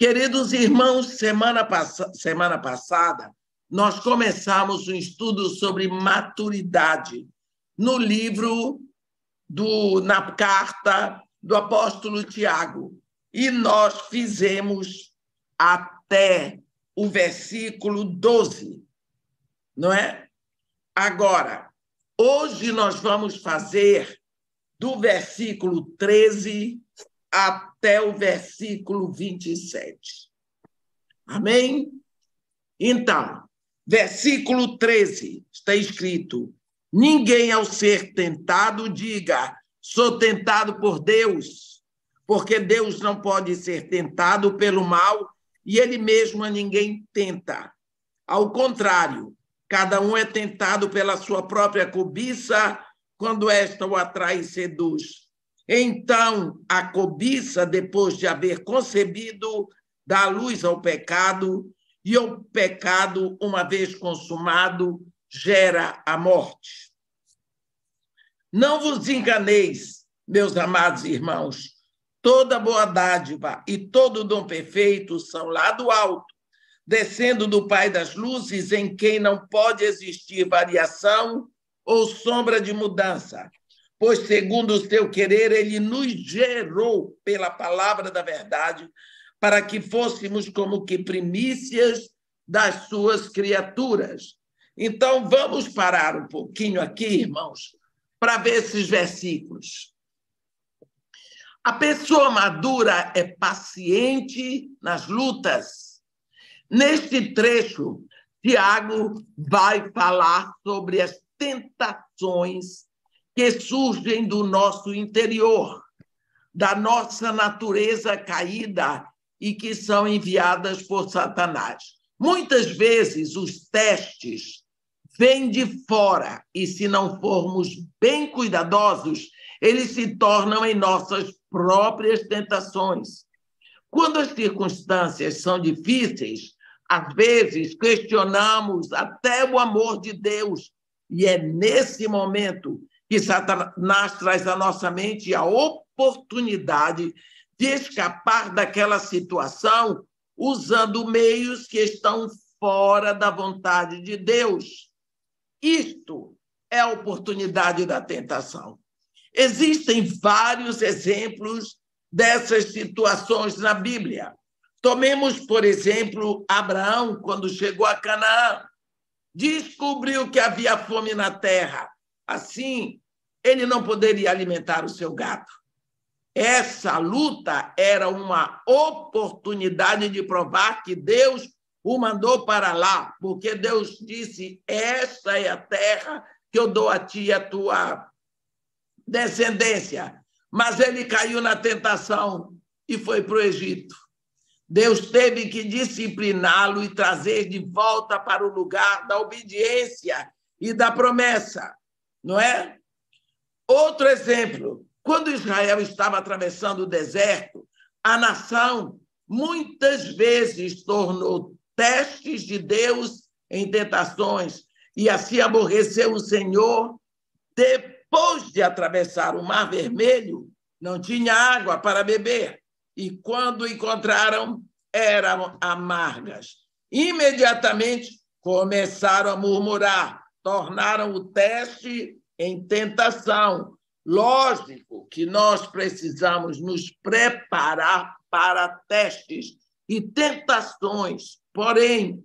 Queridos irmãos, semana passada, nós começamos um estudo sobre maturidade no livro, na carta do apóstolo Tiago. E nós fizemos até o versículo 12, não é? Agora, hoje nós vamos fazer do versículo 13 até o versículo 27. Amém? Então, versículo 13, está escrito: ninguém ao ser tentado diga, sou tentado por Deus, porque Deus não pode ser tentado pelo mal e ele mesmo a ninguém tenta. Ao contrário, cada um é tentado pela sua própria cobiça, quando esta o atrai e seduz. Então, a cobiça, depois de haver concebido, dá luz ao pecado, e o pecado, uma vez consumado, gera a morte. Não vos enganeis, meus amados irmãos, toda boa dádiva e todo dom perfeito são lá do alto, descendo do Pai das luzes, em quem não pode existir variação ou sombra de mudança, pois, segundo o seu querer, ele nos gerou pela palavra da verdade, para que fôssemos como que primícias das suas criaturas. Então, vamos parar um pouquinho aqui, irmãos, para ver esses versículos. A pessoa madura é paciente nas lutas. Neste trecho, Tiago vai falar sobre as tentações que surgem do nosso interior, da nossa natureza caída e que são enviadas por Satanás. Muitas vezes os testes vêm de fora e, se não formos bem cuidadosos, eles se tornam em nossas próprias tentações. Quando as circunstâncias são difíceis, às vezes questionamos até o amor de Deus, e é nesse momento que Satanás traz à nossa mente a oportunidade de escapar daquela situação usando meios que estão fora da vontade de Deus. Isto é a oportunidade da tentação. Existem vários exemplos dessas situações na Bíblia. Tomemos, por exemplo, Abraão, quando chegou a Canaã, descobriu que havia fome na terra. Assim, ele não poderia alimentar o seu gado. Essa luta era uma oportunidade de provar que Deus o mandou para lá, porque Deus disse, esta é a terra que eu dou a ti e a tua descendência. Mas ele caiu na tentação e foi para o Egito. Deus teve que discipliná-lo e trazer de volta para o lugar da obediência e da promessa, não é? Outro exemplo, quando Israel estava atravessando o deserto, a nação muitas vezes tornou testes de Deus em tentações e assim aborreceu o Senhor. Depois de atravessar o Mar Vermelho, não tinha água para beber. E quando encontraram, eram amargas. Imediatamente começaram a murmurar, tornaram o teste em tentação. Lógico que nós precisamos nos preparar para testes e tentações, porém,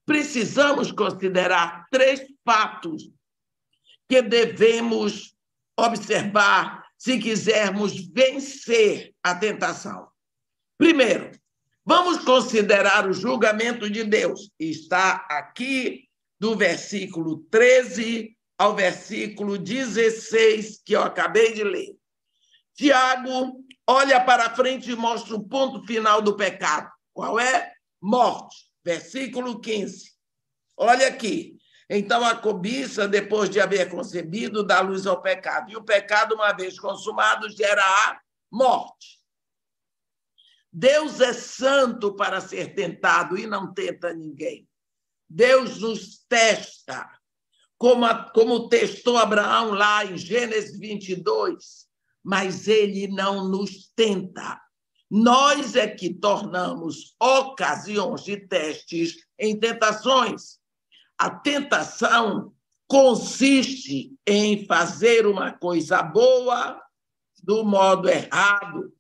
precisamos considerar 3 fatos que devemos observar se quisermos vencer a tentação. Primeiro, vamos considerar o julgamento de Deus. Está aqui do versículo 13 ao versículo 16, que eu acabei de ler. Tiago olha para frente e mostra o ponto final do pecado. Qual é? Morte. Versículo 15. Olha aqui. Então, a cobiça, depois de haver concebido, dá luz ao pecado. E o pecado, uma vez consumado, gera a morte. Deus é santo para ser tentado e não tenta ninguém. Deus nos testa, como testou Abraão lá em Gênesis 22, mas ele não nos tenta. Nós é que tornamos ocasiões de testes em tentações. A tentação consiste em fazer uma coisa boa do modo errado,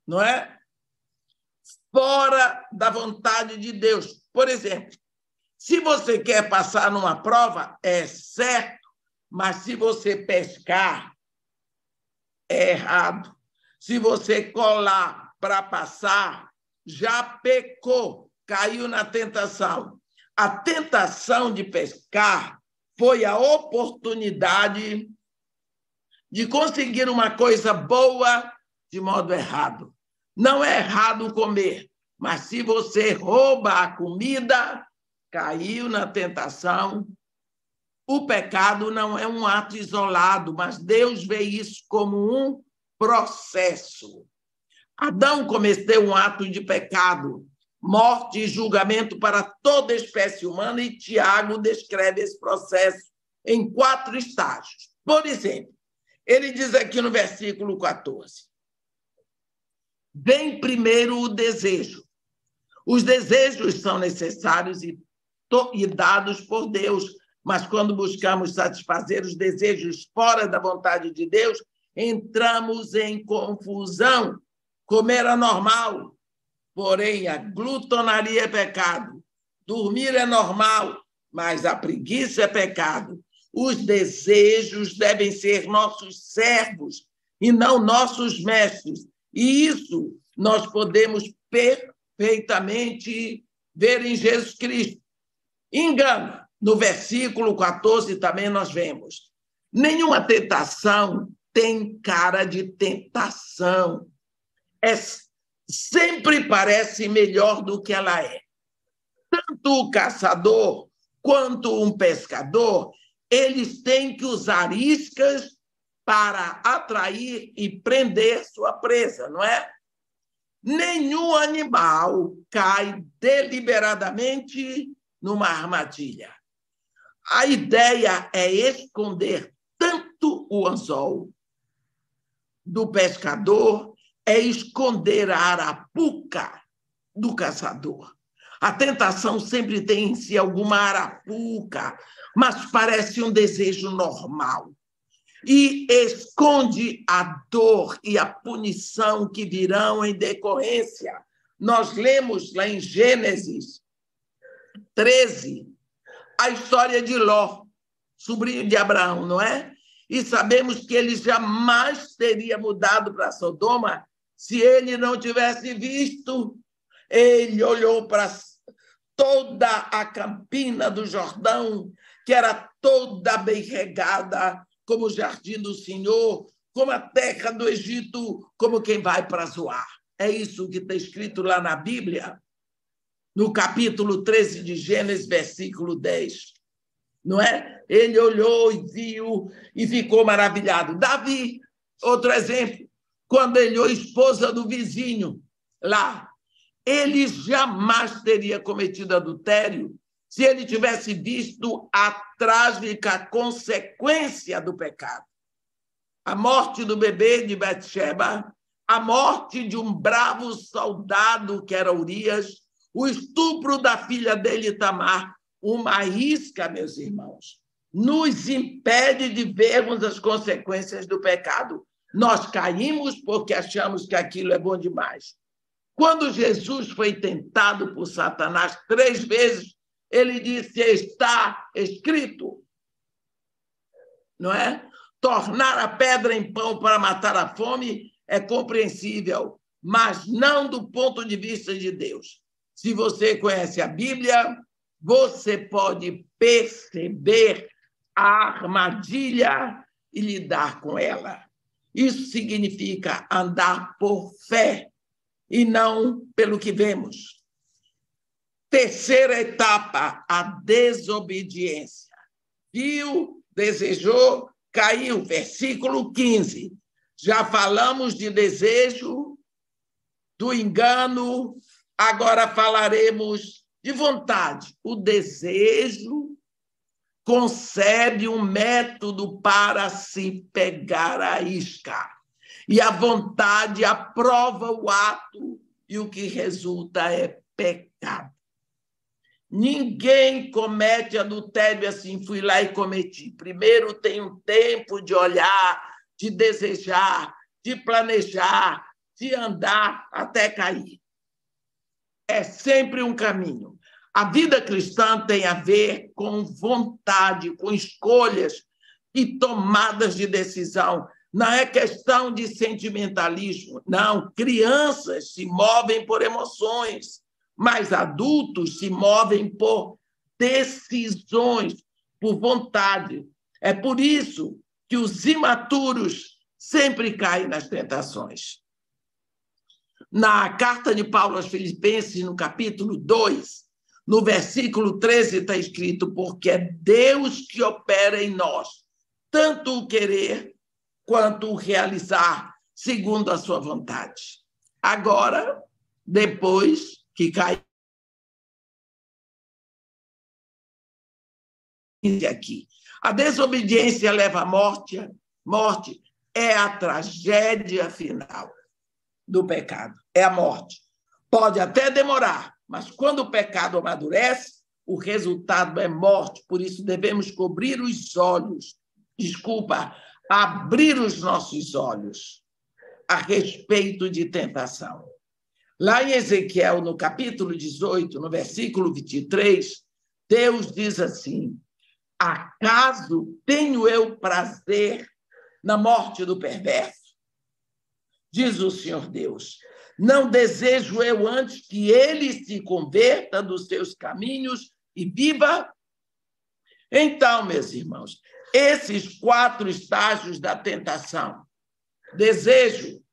não é? Fora da vontade de Deus. Por exemplo, se você quer passar numa prova, é certo, mas se você pescar, é errado. Se você colar para passar, já pecou, caiu na tentação. A tentação de pescar foi a oportunidade de conseguir uma coisa boa de modo errado. Não é errado comer, mas se você rouba a comida, caiu na tentação. O pecado não é um ato isolado, mas Deus vê isso como um processo. Adão cometeu um ato de pecado, morte e julgamento para toda a espécie humana, e Tiago descreve esse processo em 4 estágios. Por exemplo, ele diz aqui no versículo 14: vem primeiro o desejo. Os desejos são necessários e dados por Deus, mas quando buscamos satisfazer os desejos fora da vontade de Deus, entramos em confusão. Comer é normal, porém a glutonaria é pecado. Dormir é normal, mas a preguiça é pecado. Os desejos devem ser nossos servos e não nossos mestres. E isso nós podemos perfeitamente ver em Jesus Cristo. Engano. No versículo 14 também nós vemos: nenhuma tentação tem cara de tentação. Sempre parece melhor do que ela é. Tanto o caçador quanto um pescador, eles têm que usar iscas para atrair e prender sua presa, não é? Nenhum animal cai deliberadamente numa armadilha. A ideia é esconder tanto o anzol do pescador, é esconder a arapuca do caçador. A tentação sempre tem em si alguma arapuca, mas parece um desejo normal. E esconde a dor e a punição que virão em decorrência. Nós lemos lá em Gênesis 13 a história de Ló, sobrinho de Abraão, não é? E sabemos que ele jamais teria mudado para Sodoma se ele não tivesse visto. Ele olhou para toda a campina do Jordão, que era toda bem regada, como o jardim do Senhor, como a terra do Egito, como quem vai para Zoar. É isso que está escrito lá na Bíblia, no capítulo 13 de Gênesis, versículo 10. Não é? Ele olhou e viu e ficou maravilhado. Davi, outro exemplo, quando ele olhou a esposa do vizinho lá, ele jamais teria cometido adultério se ele tivesse visto a trágica consequência do pecado. A morte do bebê de Betseba, a morte de um bravo soldado que era Urias, o estupro da filha dele, Tamar. Uma isca, meus irmãos, nos impede de vermos as consequências do pecado. Nós caímos porque achamos que aquilo é bom demais. Quando Jesus foi tentado por Satanás 3 vezes, ele disse: está escrito. Não é? Tornar a pedra em pão para matar a fome é compreensível, mas não do ponto de vista de Deus. Se você conhece a Bíblia, você pode perceber a armadilha e lidar com ela. Isso significa andar por fé e não pelo que vemos. Terceira etapa, a desobediência. Viu, desejou, caiu. Versículo 15. Já falamos de desejo, do engano, agora falaremos de vontade. O desejo concebe um método para se pegar a isca. E a vontade aprova o ato e o que resulta é pecado. Ninguém comete adultério assim, fui lá e cometi. Primeiro tem um tempo de olhar, de desejar, de planejar, de andar até cair. É sempre um caminho. A vida cristã tem a ver com vontade, com escolhas e tomadas de decisão. Não é questão de sentimentalismo, não. Crianças se movem por emoções, mas adultos se movem por decisões, por vontade. É por isso que os imaturos sempre caem nas tentações. Na carta de Paulo aos Filipenses, no capítulo 2, no versículo 13, está escrito: porque é Deus que opera em nós, tanto o querer quanto o realizar, segundo a sua vontade. Agora, depois que cai aqui, a desobediência leva à morte, é a tragédia final do pecado, é a morte. Pode até demorar, mas quando o pecado amadurece, o resultado é morte. Por isso devemos cobrir os olhos, abrir os nossos olhos a respeito de tentação. Lá em Ezequiel, no capítulo 18, no versículo 23, Deus diz assim: acaso tenho eu prazer na morte do perverso? Diz o Senhor Deus, não desejo eu antes que ele se converta dos seus caminhos e viva? Então, meus irmãos, esses 4 estágios da tentação, desejo,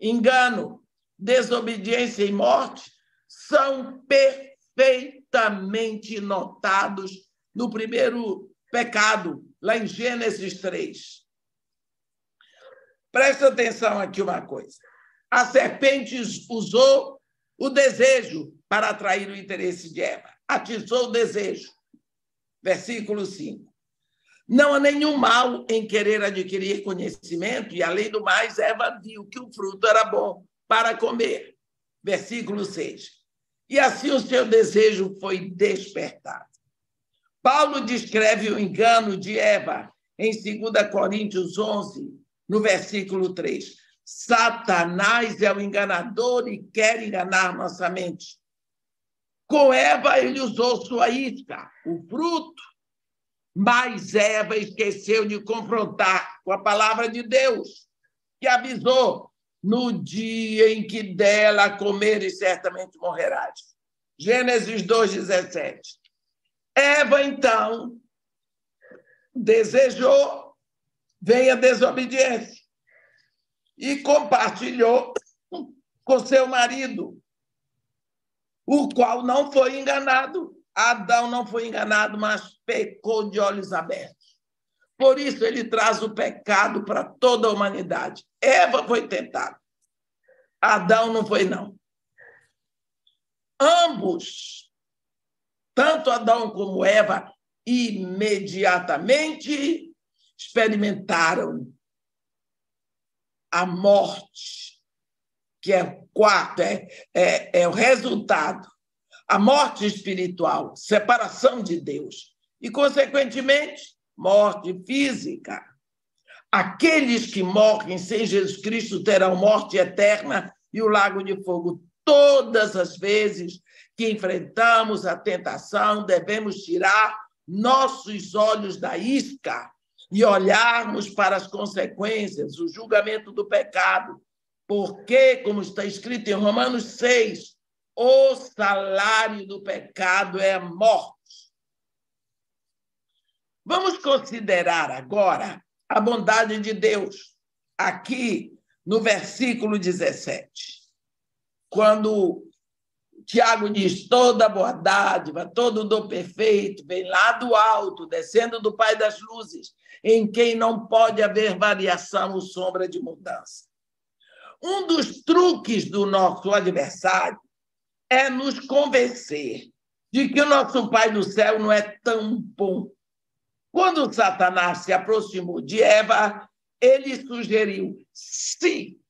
engano, desobediência e morte, são perfeitamente notados no primeiro pecado, lá em Gênesis 3. Presta atenção aqui uma coisa. A serpente usou o desejo para atrair o interesse de Eva. Atiçou o desejo. Versículo 5. Não há nenhum mal em querer adquirir conhecimento, e, além do mais, Eva viu que o fruto era bom para comer. Versículo 6. E assim o seu desejo foi despertado. Paulo descreve o engano de Eva em 2 Coríntios 11, no versículo 3. Satanás é o enganador e quer enganar nossa mente. Com Eva, ele usou sua isca, o fruto, mas Eva esqueceu de confrontar com a palavra de Deus, que avisou: no dia em que dela comeres, certamente morrerás. Gênesis 2,17. Eva, então, desejou, veio a desobediência e compartilhou com seu marido, o qual não foi enganado. Adão não foi enganado, mas pecou de olhos abertos. Por isso, ele traz o pecado para toda a humanidade. Eva foi tentada. Adão não foi, não. Ambos, tanto Adão como Eva, imediatamente experimentaram a morte, que é o quarto, é o resultado. A morte espiritual, separação de Deus e, consequentemente, morte física. Aqueles que morrem sem Jesus Cristo terão morte eterna e o lago de fogo. Todas as vezes que enfrentamos a tentação, devemos tirar nossos olhos da isca e olharmos para as consequências, o julgamento do pecado. Porque, como está escrito em Romanos 6, o salário do pecado é a morte. Vamos considerar agora a bondade de Deus, aqui no versículo 17. Quando Tiago diz: toda boa dádiva, todo dom perfeito, vem lá do alto, descendo do Pai das luzes, em quem não pode haver variação ou sombra de mudança. Um dos truques do nosso adversário é nos convencer de que o nosso Pai do céu não é tão bom. Quando Satanás se aproximou de Eva, ele sugeriu se,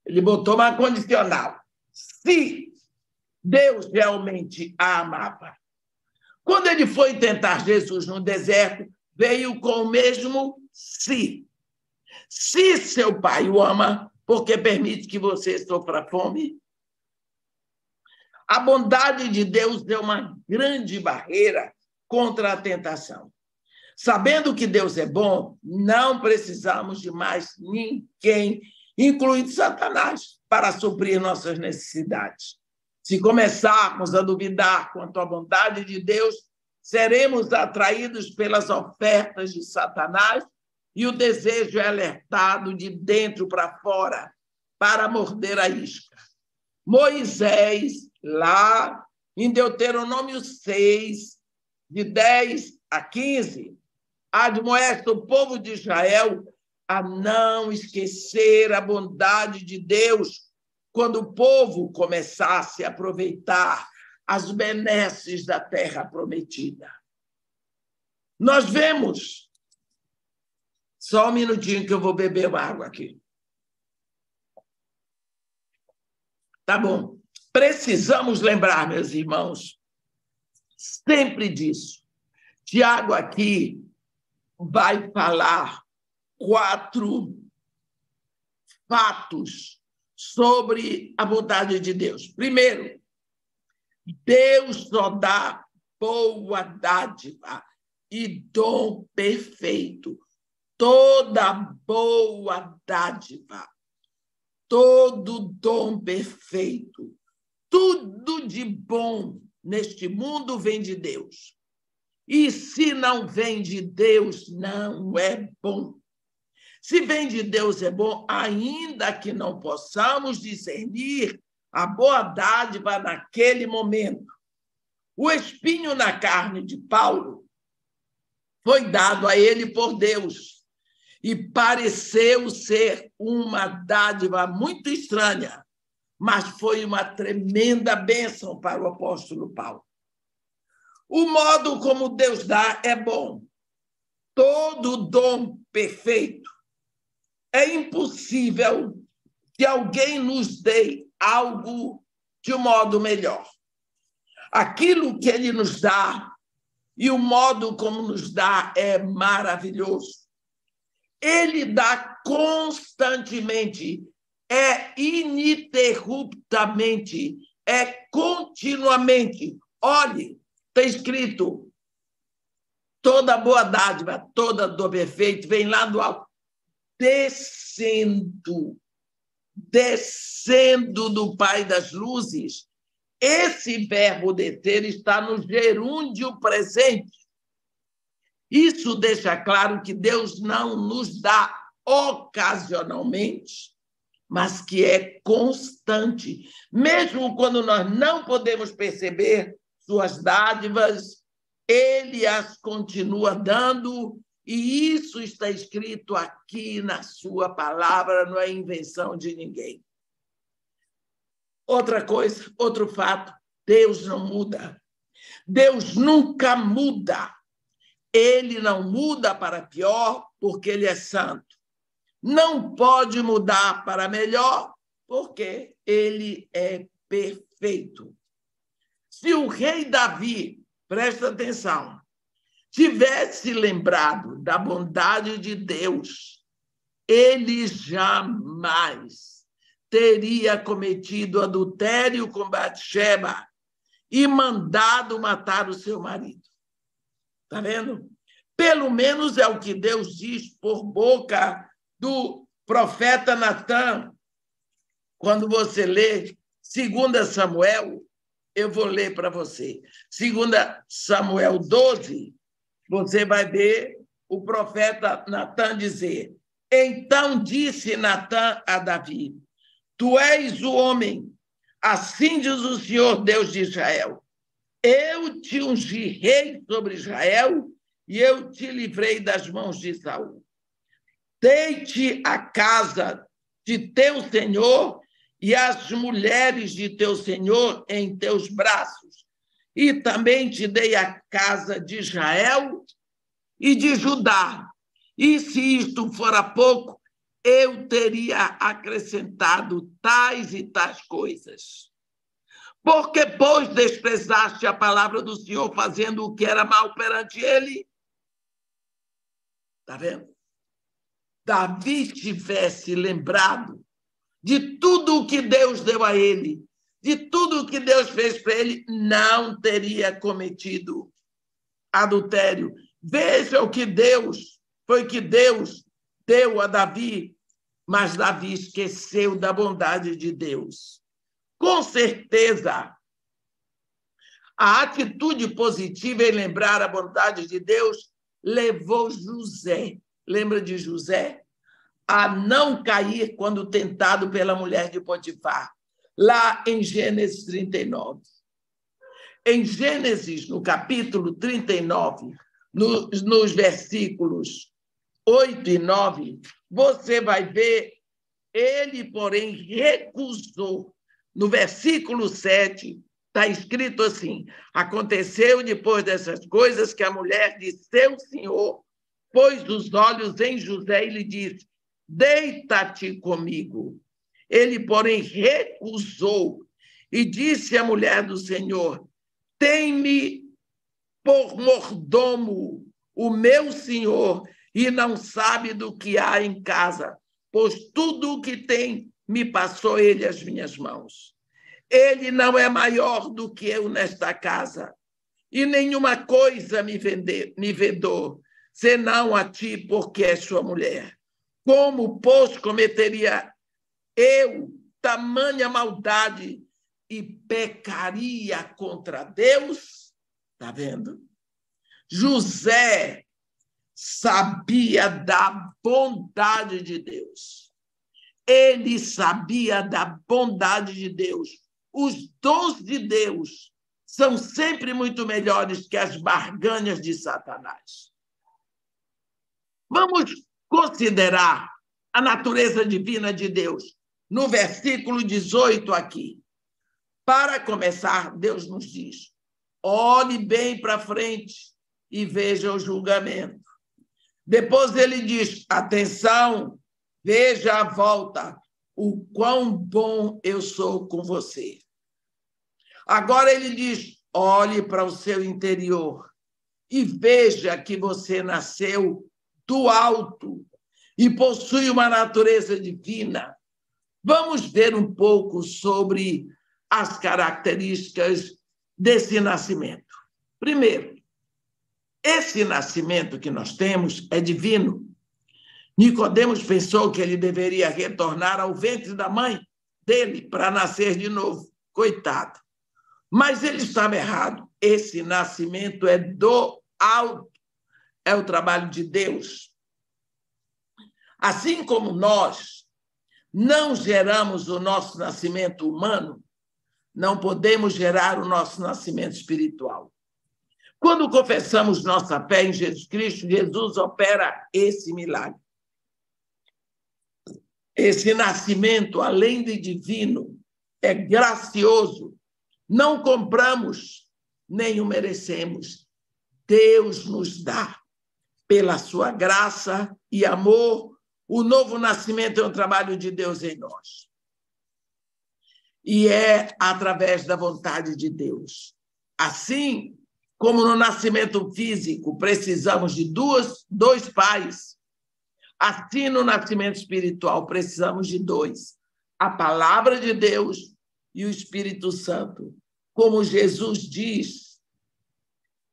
ele botou uma condicional, se Deus realmente a amava. Quando ele foi tentar Jesus no deserto, veio com o mesmo se. Se seu pai o ama, porque permite que você sofra fome? A bondade de Deus é uma grande barreira contra a tentação. Sabendo que Deus é bom, não precisamos de mais ninguém, incluindo Satanás, para suprir nossas necessidades. Se começarmos a duvidar quanto à bondade de Deus, seremos atraídos pelas ofertas de Satanás e o desejo é alertado de dentro para fora para morder a isca. Moisés, lá em Deuteronômio 6, de 10 a 15, admoesta o povo de Israel a não esquecer a bondade de Deus quando o povo começasse a aproveitar as benesses da terra prometida. Nós vemos... Só um minutinho que eu vou beber uma água aqui. Tá bom. Precisamos lembrar, meus irmãos, sempre disso. Tiago aqui vai falar 4 fatos sobre a bondade de Deus. Primeiro, Deus só dá boa dádiva e dom perfeito. Toda boa dádiva, todo dom perfeito, tudo de bom neste mundo vem de Deus. E se não vem de Deus, não é bom. Se vem de Deus, é bom, ainda que não possamos discernir a boa dádiva naquele momento. O espinho na carne de Paulo foi dado a ele por Deus. E pareceu ser uma dádiva muito estranha, mas foi uma tremenda bênção para o apóstolo Paulo. O modo como Deus dá é bom. Todo dom perfeito. É impossível que alguém nos dê algo de um modo melhor. Aquilo que ele nos dá e o modo como nos dá é maravilhoso. Ele dá constantemente, é ininterruptamente, é continuamente. Olhe, está escrito, toda boa dádiva, toda dom perfeito, vem lá do alto, descendo do Pai das luzes. Esse verbo descer está no gerúndio presente. Isso deixa claro que Deus não nos dá ocasionalmente, mas que é constante. Mesmo quando nós não podemos perceber suas dádivas, ele as continua dando, e isso está escrito aqui na sua palavra, não é invenção de ninguém. Outra coisa, outro fato, Deus não muda. Deus nunca muda. Ele não muda para pior, porque ele é santo. Não pode mudar para melhor, porque ele é perfeito. Se o rei Davi, presta atenção, tivesse lembrado da bondade de Deus, ele jamais teria cometido adultério com Batseba e mandado matar o seu marido. Está vendo? Pelo menos é o que Deus diz por boca do profeta Natã. Quando você lê 2 Samuel, eu vou ler para você. 2 Samuel 12, você vai ver o profeta Natã dizer: então disse Natã a Davi, tu és o homem, assim diz o Senhor Deus de Israel. Eu te ungi rei sobre Israel e eu te livrei das mãos de Saul. Deite a casa de teu senhor e as mulheres de teu senhor em teus braços. E também te dei a casa de Israel e de Judá. E se isto fora pouco, eu teria acrescentado tais e tais coisas. Porque, pois, desprezaste a palavra do Senhor, fazendo o que era mal perante ele? Está vendo? Davi tivesse lembrado de tudo o que Deus deu a ele, de tudo o que Deus fez para ele, não teria cometido adultério. Veja o que Deus deu a Davi, mas Davi esqueceu da bondade de Deus. Com certeza, a atitude positiva em lembrar a bondade de Deus levou José, lembra de José? A não cair quando tentado pela mulher de Potifar, lá em Gênesis 39. Em Gênesis, no capítulo 39, nos versículos 8 e 9, você vai ver, ele, porém, recusou. No versículo 7, está escrito assim: aconteceu depois dessas coisas que a mulher de seu senhor pôs os olhos em José e lhe disse: deita-te comigo. Ele, porém, recusou e disse à mulher do Senhor: tem-me por mordomo o meu senhor e não sabe do que há em casa, pois tudo o que tem me passou ele às minhas mãos. Ele não é maior do que eu nesta casa, e nenhuma coisa me vedou, senão a ti, porque és sua mulher. Como, pois, cometeria eu tamanha maldade e pecaria contra Deus? Está vendo? José sabia da bondade de Deus. Ele sabia da bondade de Deus. Os dons de Deus são sempre muito melhores que as barganhas de Satanás. Vamos considerar a natureza divina de Deus. No versículo 18 aqui. Para começar, Deus nos diz: olhe bem para frente e veja o julgamento. Depois ele diz: atenção, veja a volta, o quão bom eu sou com você. Agora ele diz: olhe para o seu interior e veja que você nasceu do alto e possui uma natureza divina. Vamos ver um pouco sobre as características desse nascimento. Primeiro, esse nascimento que nós temos é divino. Nicodemos pensou que ele deveria retornar ao ventre da mãe dele para nascer de novo. Coitado. Mas ele estava errado. Esse nascimento é do alto. É o trabalho de Deus. Assim como nós não geramos o nosso nascimento humano, não podemos gerar o nosso nascimento espiritual. Quando confessamos nossa fé em Jesus Cristo, Jesus opera esse milagre. Esse nascimento, além de divino, é gracioso. Não compramos, nem o merecemos. Deus nos dá, pela sua graça e amor. O novo nascimento é um trabalho de Deus em nós. E é através da vontade de Deus. Assim como no nascimento físico precisamos de dois pais, assim no nascimento espiritual precisamos de dois: a palavra de Deus e o Espírito Santo. Como Jesus diz,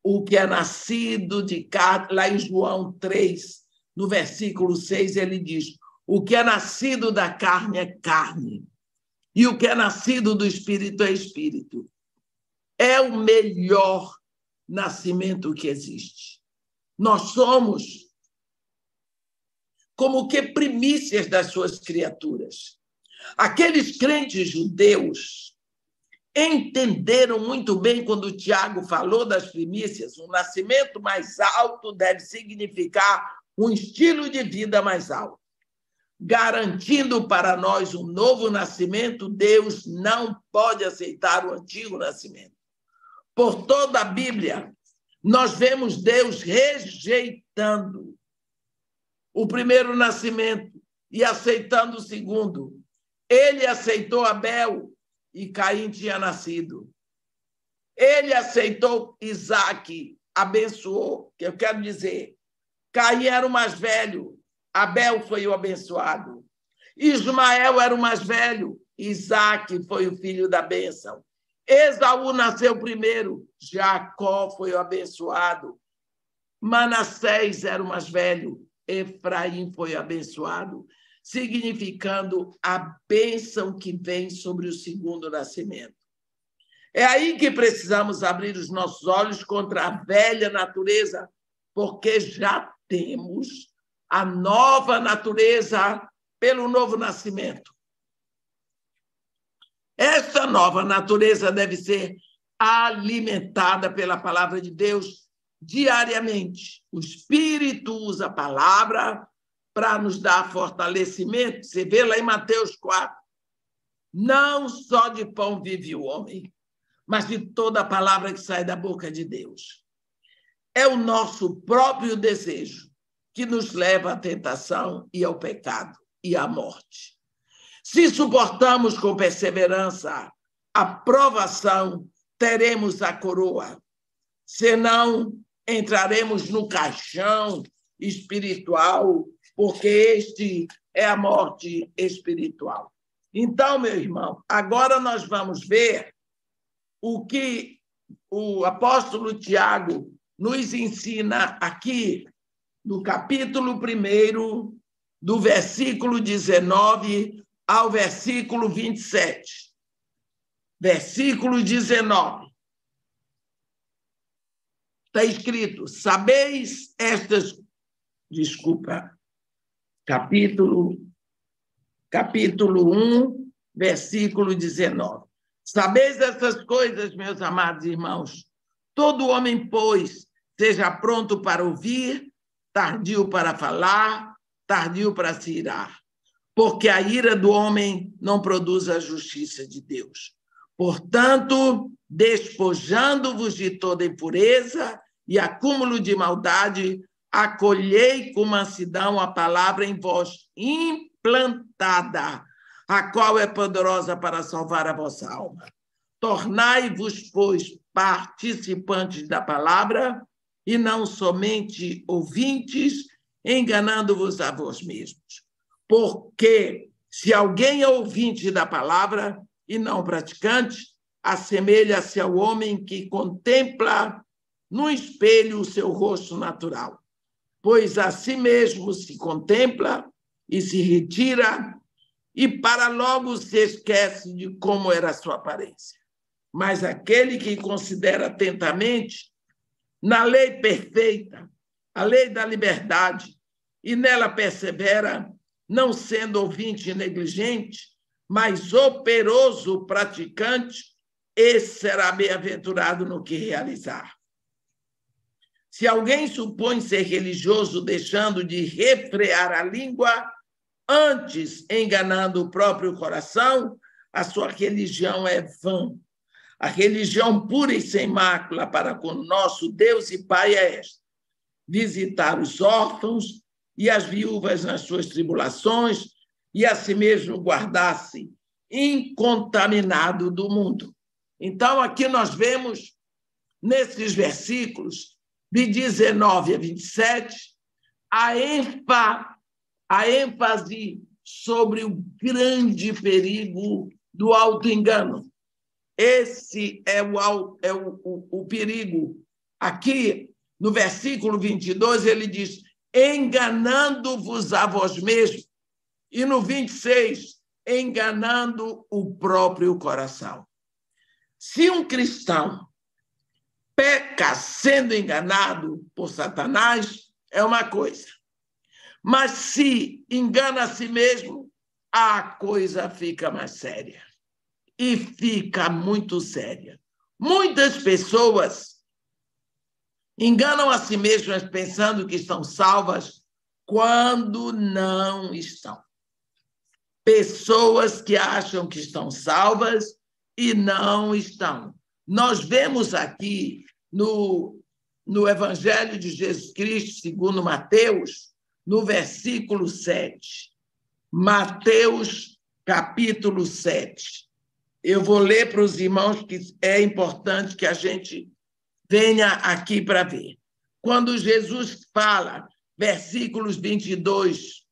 o que é nascido de carne, lá em João 3, no versículo 6, ele diz: o que é nascido da carne é carne, e o que é nascido do Espírito é Espírito. É o melhor nascimento que existe. Nós somos como que primícias das suas criaturas. Aqueles crentes judeus entenderam muito bem quando Tiago falou das primícias. Um nascimento mais alto deve significar um estilo de vida mais alto. Garantindo para nós um novo nascimento, Deus não pode aceitar o antigo nascimento. Por toda a Bíblia, nós vemos Deus rejeitando o primeiro nascimento e aceitando o segundo. Ele aceitou Abel e Caim tinha nascido. Ele aceitou Isaque, abençoou, que eu quero dizer, Caim era o mais velho, Abel foi o abençoado. Ismael era o mais velho, Isaque foi o filho da bênção. Esaú nasceu primeiro, Jacó foi o abençoado. Manassés era o mais velho, Efraim foi abençoado, significando a bênção que vem sobre o segundo nascimento. É aí que precisamos abrir os nossos olhos contra a velha natureza, porque já temos a nova natureza pelo novo nascimento. Esta nova natureza deve ser alimentada pela palavra de Deus diariamente. O Espírito usa a palavra para nos dar fortalecimento. Você vê lá em Mateus 4. Não só de pão vive o homem, mas de toda a palavra que sai da boca de Deus. É o nosso próprio desejo que nos leva à tentação e ao pecado e à morte. Se suportamos com perseverança a provação, teremos a coroa. Senão, entraremos no caixão espiritual, porque este é a morte espiritual. Então, meu irmão, agora nós vamos ver o que o apóstolo Tiago nos ensina aqui no capítulo 1, do versículo 19 ao versículo 27. Versículo 19. Está escrito, sabeis estas... Desculpa. Capítulo 1, versículo 19. Sabeis essas coisas, meus amados irmãos? Todo homem, pois, seja pronto para ouvir, tardio para falar, tardio para se irar. Porque a ira do homem não produz a justiça de Deus. Portanto, despojando-vos de toda impureza e acúmulo de maldade, acolhei com mansidão a palavra em vós implantada, a qual é poderosa para salvar a vossa alma. Tornai-vos, pois, participantes da palavra e não somente ouvintes, enganando-vos a vós mesmos. Porque se alguém é ouvinte da palavra e não praticante, assemelha-se ao homem que contempla no espelho o seu rosto natural, pois a si mesmo se contempla e se retira e para logo se esquece de como era a sua aparência. Mas aquele que considera atentamente na lei perfeita, a lei da liberdade, e nela persevera, não sendo ouvinte negligente, mas operoso praticante, esse será bem-aventurado no que realizar. Se alguém supõe ser religioso deixando de refrear a língua, antes enganando o próprio coração, a sua religião é vã. A religião pura e sem mácula para com nosso Deus e Pai é esta: visitar os órfãos e as viúvas nas suas tribulações e a si mesmo guardar-se incontaminado do mundo. Então, aqui nós vemos, nesses versículos, de 19 a 27, a ênfase sobre o grande perigo do auto-engano. Esse é o perigo. Aqui, no versículo 22, ele diz, enganando-vos a vós mesmos. E no 26, enganando o próprio coração. Se um cristão peca sendo enganado por Satanás, é uma coisa. Mas se engana a si mesmo, a coisa fica mais séria. E fica muito séria. Muitas pessoas enganam a si mesmas pensando que estão salvas quando não estão. Pessoas que acham que estão salvas e não estão. Nós vemos aqui no Evangelho de Jesus Cristo, segundo Mateus, no versículo 7. Mateus, capítulo 7. Eu vou ler para os irmãos, que é importante que a gente venha aqui para ver. Quando Jesus fala, versículos 22,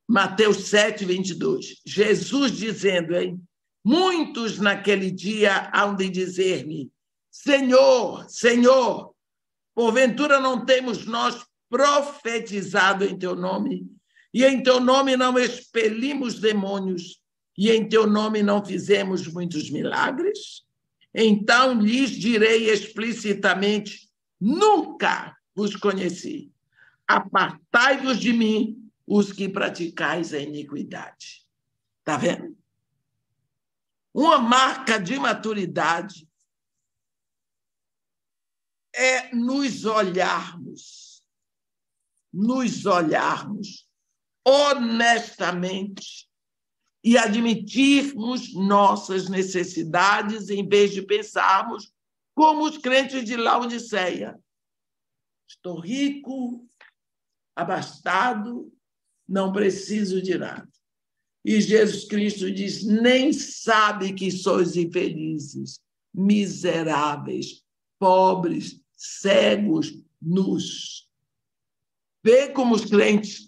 Mateus 7, 22, Jesus dizendo, hein? Muitos naquele dia hão de dizer-me, Senhor, Senhor, porventura não temos nós profetizado em teu nome, e em teu nome não expelimos demônios, e em teu nome não fizemos muitos milagres? Então lhes direi explicitamente, nunca vos conheci. Apartai-vos de mim, os que praticais a iniquidade. Está vendo? Uma marca de maturidade é nos olharmos honestamente e admitirmos nossas necessidades em vez de pensarmos como os crentes de Laodiceia. Estou rico, abastado, não preciso de nada. E Jesus Cristo diz, nem sabe que sois infelizes, miseráveis, pobres, cegos, nus. Vê como os crentes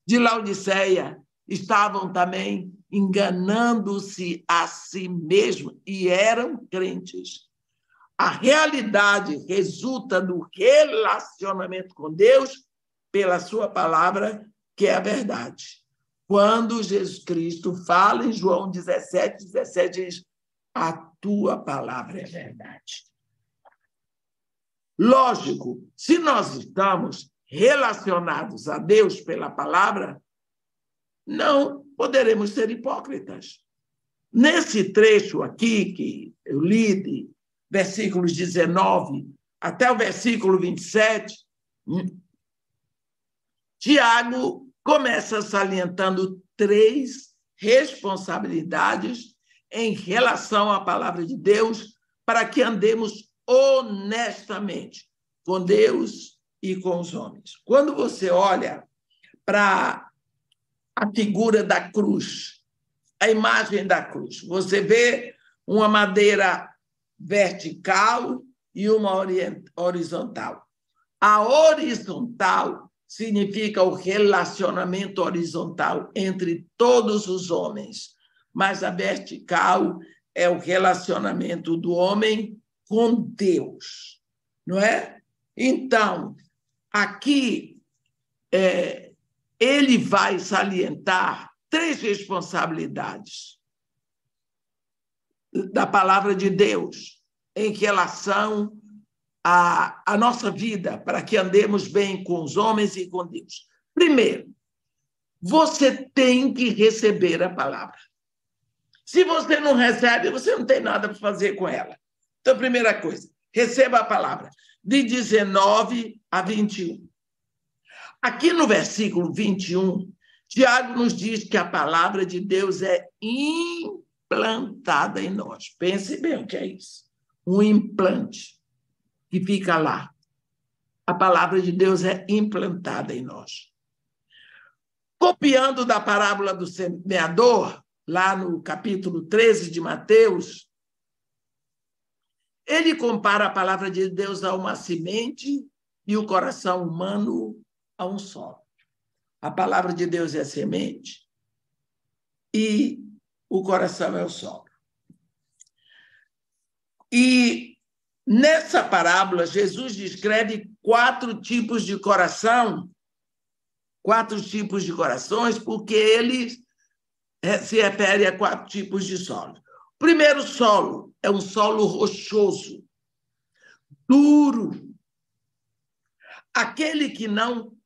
de Laodiceia estavam também enganando-se a si mesmos e eram crentes. A realidade resulta do relacionamento com Deus pela sua palavra, que é a verdade. Quando Jesus Cristo fala em João 17, 17, diz, a tua palavra é verdade. Lógico, se nós estamos relacionados a Deus pela palavra, não poderemos ser hipócritas. Nesse trecho aqui que eu li, de versículos 19 até o versículo 27, Tiago começa salientando 3 responsabilidades em relação à palavra de Deus para que andemos honestamente com Deus e com os homens. Quando você olha para a figura da cruz, a imagem da cruz, você vê uma madeira vertical e uma horizontal. A horizontal significa o relacionamento horizontal entre todos os homens, mas a vertical é o relacionamento do homem com Deus, não é? Então, aqui ele vai salientar 3 responsabilidades da palavra de Deus em relação à nossa vida, para que andemos bem com os homens e com Deus. Primeiro, você tem que receber a palavra. Se você não recebe, você não tem nada para fazer com ela. Então, primeira coisa, receba a palavra, de 19 a 21. Aqui no versículo 21, Tiago nos diz que a palavra de Deus é implantada em nós. Pense bem o que é isso. Um implante que fica lá. A palavra de Deus é implantada em nós. Copiando da parábola do semeador, lá no capítulo 13 de Mateus, ele compara a palavra de Deus a uma semente e o coração humano a um solo. A palavra de Deus é a semente e o coração é o solo. E nessa parábola, Jesus descreve 4 tipos de coração, 4 tipos de corações, porque ele se refere a 4 tipos de solo. O primeiro solo é um solo rochoso, duro. Aquele que não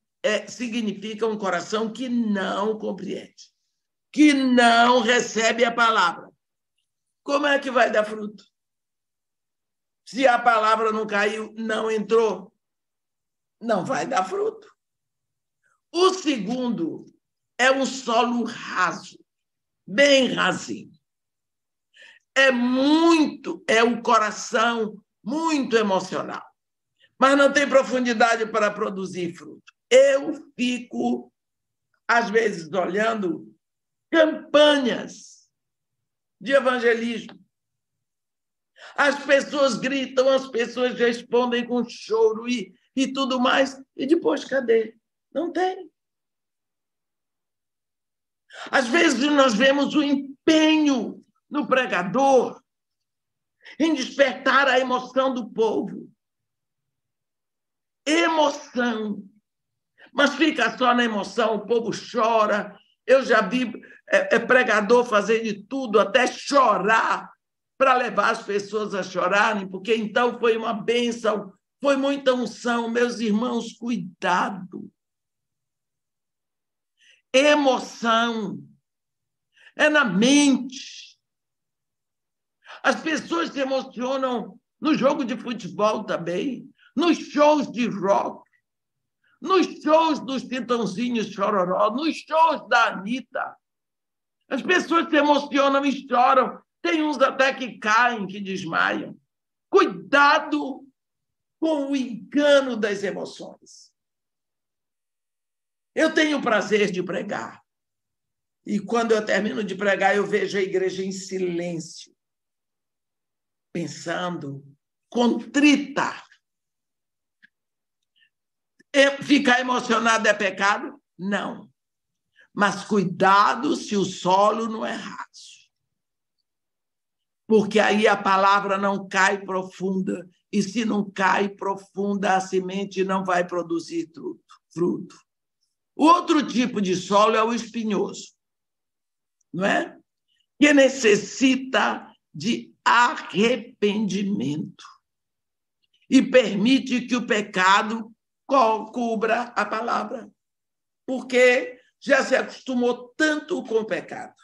significa um coração que não compreende, que não recebe a palavra. Como é que vai dar fruto? Se a palavra não caiu, não entrou, não vai dar fruto. O segundo é um solo raso, bem rasinho. É o coração muito emocional, mas não tem profundidade para produzir fruto. Eu fico, às vezes, olhando campanhas de evangelismo. As pessoas gritam, as pessoas respondem com choro e tudo mais, e depois cadê? Não tem. Às vezes nós vemos o empenho no pregador em despertar a emoção do povo. Emoção. Mas fica só na emoção, o povo chora. Eu já vi pregador fazer de tudo, até chorar, para levar as pessoas a chorarem, porque então foi uma bênção, foi muita unção. Meus irmãos, cuidado. Emoção. É na mente. As pessoas se emocionam no jogo de futebol também, nos shows de rock, nos shows dos Titãozinhos Chororó, nos shows da Anitta. As pessoas se emocionam e choram. Tem uns até que caem, que desmaiam. Cuidado com o engano das emoções. Eu tenho o prazer de pregar. E quando eu termino de pregar, eu vejo a igreja em silêncio, pensando, contrita. Ficar emocionado é pecado? Não. Mas cuidado se o solo não é raso. Porque aí a palavra não cai profunda. E se não cai profunda, a semente não vai produzir fruto. O outro tipo de solo é o espinhoso, não é? Que necessita de arrependimento e permite que o pecado cubra a palavra, porque já se acostumou tanto com o pecado.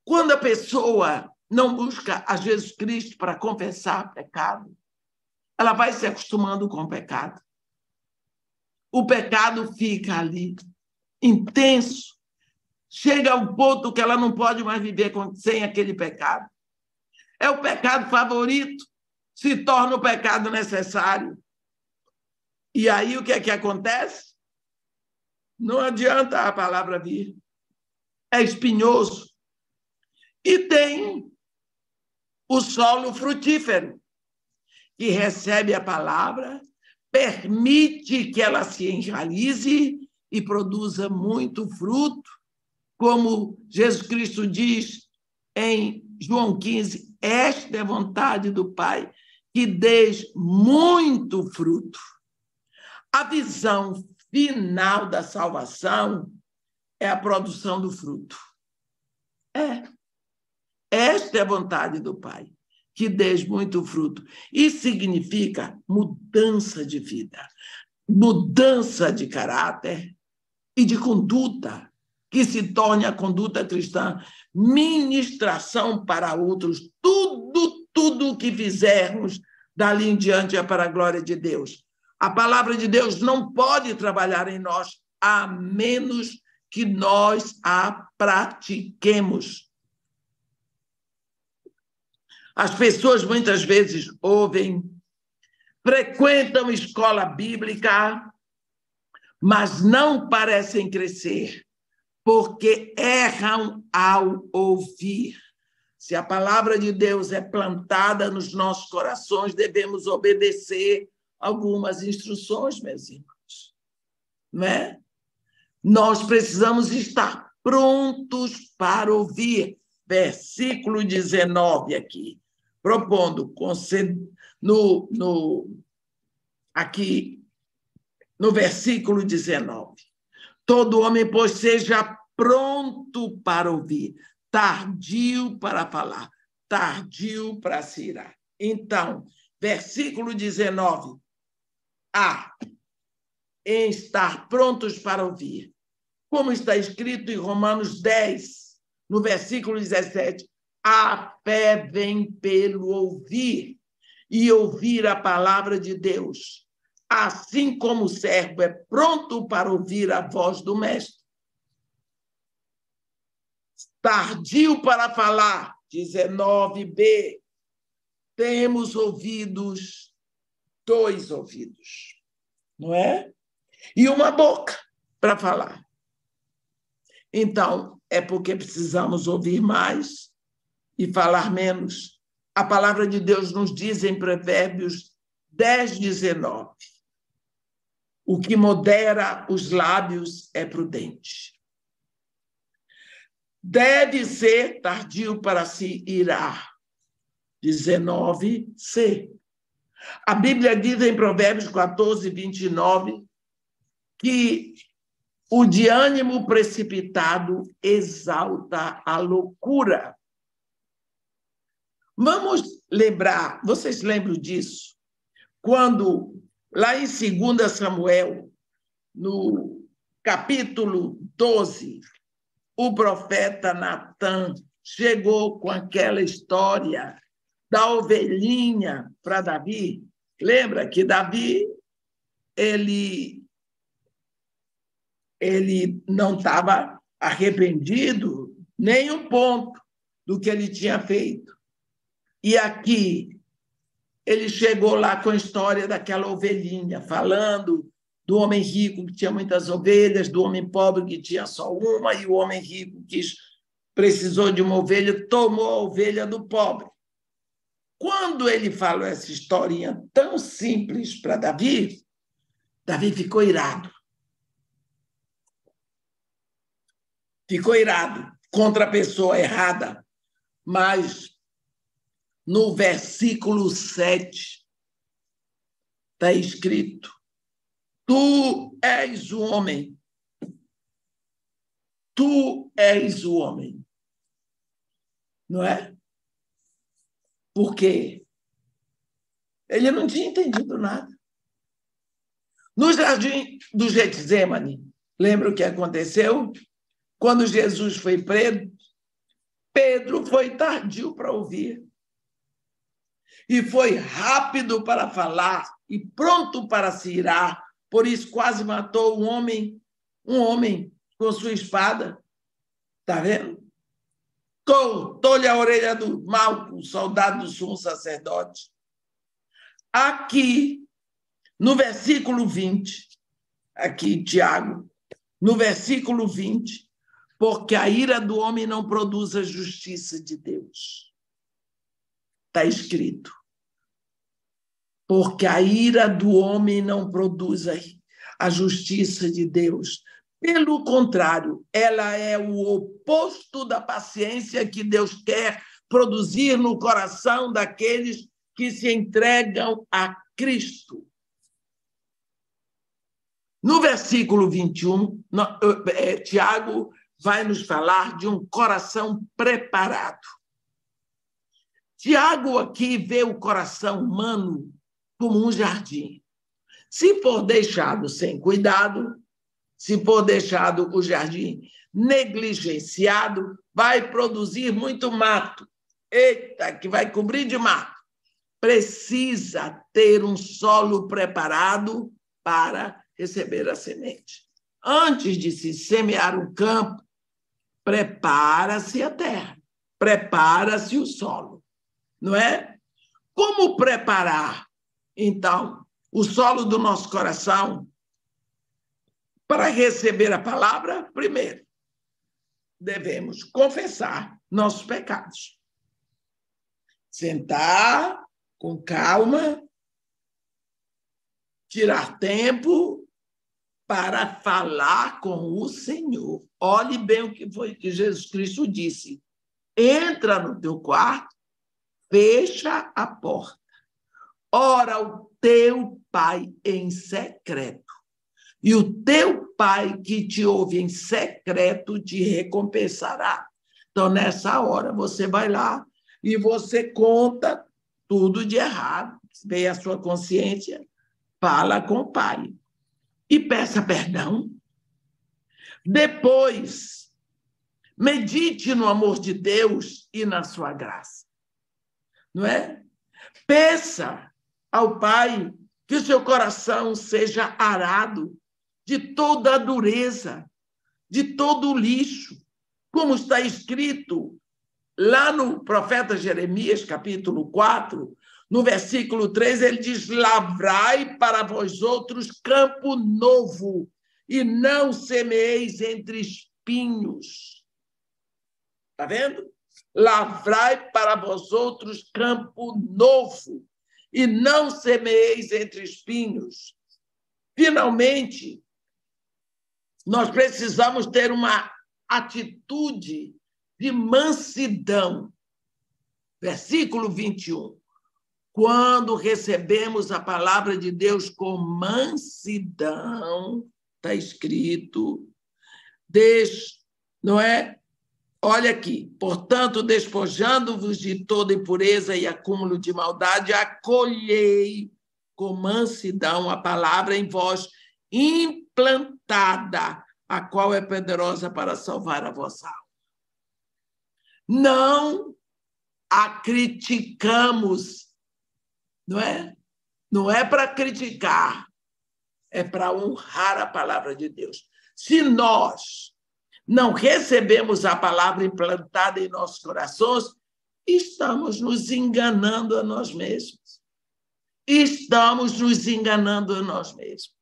Quando a pessoa não busca a Jesus Cristo para confessar pecado, ela vai se acostumando com o pecado. O pecado fica ali, intenso, chega ao ponto que ela não pode mais viver sem aquele pecado. É o pecado favorito, se torna o pecado necessário. E aí o que é que acontece? Não adianta a palavra vir. É espinhoso. E tem o solo frutífero, que recebe a palavra, permite que ela se enraize e produza muito fruto, como Jesus Cristo diz em João 15, esta é a vontade do Pai, que dês muito fruto. A visão final da salvação é a produção do fruto. Esta é a vontade do Pai, que dês muito fruto. Isso significa mudança de vida, mudança de caráter e de conduta, que se torne a conduta cristã, ministração para outros. Tudo o que fizermos dali em diante é para a glória de Deus. A palavra de Deus não pode trabalhar em nós a menos que nós a pratiquemos. As pessoas muitas vezes ouvem, frequentam escola bíblica, mas não parecem crescer, porque erram ao ouvir. Se a palavra de Deus é plantada nos nossos corações, devemos obedecer algumas instruções, meus irmãos. Não é? Nós precisamos estar prontos para ouvir. Versículo 19 aqui, propondo aqui no versículo 19. Todo homem, pois, seja pronto para ouvir, tardio para falar, tardio para se irar. Então, versículo 19. Em estar prontos para ouvir. Como está escrito em Romanos 10, no versículo 17, a fé vem pelo ouvir, e ouvir a palavra de Deus. Assim como o servo é pronto para ouvir a voz do mestre. Tardio para falar, 19b. Temos ouvidos, 2 ouvidos, não é? e uma boca para falar. Então, é porque precisamos ouvir mais e falar menos. A palavra de Deus nos diz em Provérbios 10:19: o que modera os lábios é prudente. Deve ser tardio para se irar. 19c. A Bíblia diz em Provérbios 14:29 que o de ânimo precipitado exalta a loucura. Vamos lembrar, vocês lembram disso? Quando, lá em 2 Samuel, no capítulo 12, o profeta Natã chegou com aquela história da ovelhinha para Davi. Lembra que Davi, ele não estava arrependido nem um ponto do que ele tinha feito. E aqui ele chegou lá com a história daquela ovelhinha, falando do homem rico que tinha muitas ovelhas, do homem pobre que tinha só uma, e o homem rico que precisou de uma ovelha, tomou a ovelha do pobre. Quando ele falou essa historinha tão simples para Davi, Davi ficou irado. Ficou irado contra a pessoa errada, mas no versículo 7 está escrito: tu és o homem. Tu és o homem. Não é? Porque ele não tinha entendido nada. No jardim do Getsêmani, lembra o que aconteceu? Quando Jesus foi preso, Pedro foi tardio para ouvir. E foi rápido para falar e pronto para se irar. Por isso quase matou um homem com sua espada. Está vendo? Cortou-lhe a orelha do Malco, soldado do sumo sacerdote. Aqui, no versículo 20, aqui, Tiago, no versículo 20, porque a ira do homem não produz a justiça de Deus. Está escrito. Porque a ira do homem não produz a justiça de Deus. Pelo contrário, ela é o oposto da paciência que Deus quer produzir no coração daqueles que se entregam a Cristo. No versículo 21, Tiago vai nos falar de um coração preparado. Tiago aqui vê o coração humano como um jardim. Se for deixado sem cuidado, se for deixado o jardim negligenciado, vai produzir muito mato. Eita, que vai cobrir de mato. Precisa ter um solo preparado para receber a semente. Antes de se semear um campo, prepara-se a terra, prepara-se o solo, não é? Como preparar, então, o solo do nosso coração para receber a palavra? Primeiro, devemos confessar nossos pecados. Sentar com calma, tirar tempo para falar com o Senhor. Olhe bem o que foi que Jesus Cristo disse. Entra no teu quarto, fecha a porta. Ora o teu Pai em secreto. E o teu Pai que te ouve em secreto te recompensará. Então, nessa hora, você vai lá e você conta tudo de errado. Vem a sua consciência, fala com o Pai. E peça perdão. Depois, medite no amor de Deus e na sua graça. Não é? Peça ao Pai que o seu coração seja arado de toda a dureza, de todo o lixo, como está escrito lá no profeta Jeremias, capítulo 4, No versículo 3, ele diz: lavrai para vós outros campo novo, e não semeeis entre espinhos. Está vendo? Lavrai para vós outros campo novo, e não semeeis entre espinhos. Finalmente, nós precisamos ter uma atitude de mansidão. Versículo 21. Quando recebemos a palavra de Deus com mansidão, está escrito, não é? Olha aqui, portanto, despojando-vos de toda impureza e acúmulo de maldade, acolhei com mansidão a palavra em vós implantada, a qual é poderosa para salvar a vossa alma. Não a criticamos, não é? Não é para criticar, é para honrar a palavra de Deus. Se nós não recebemos a palavra implantada em nossos corações, estamos nos enganando a nós mesmos. Estamos nos enganando a nós mesmos.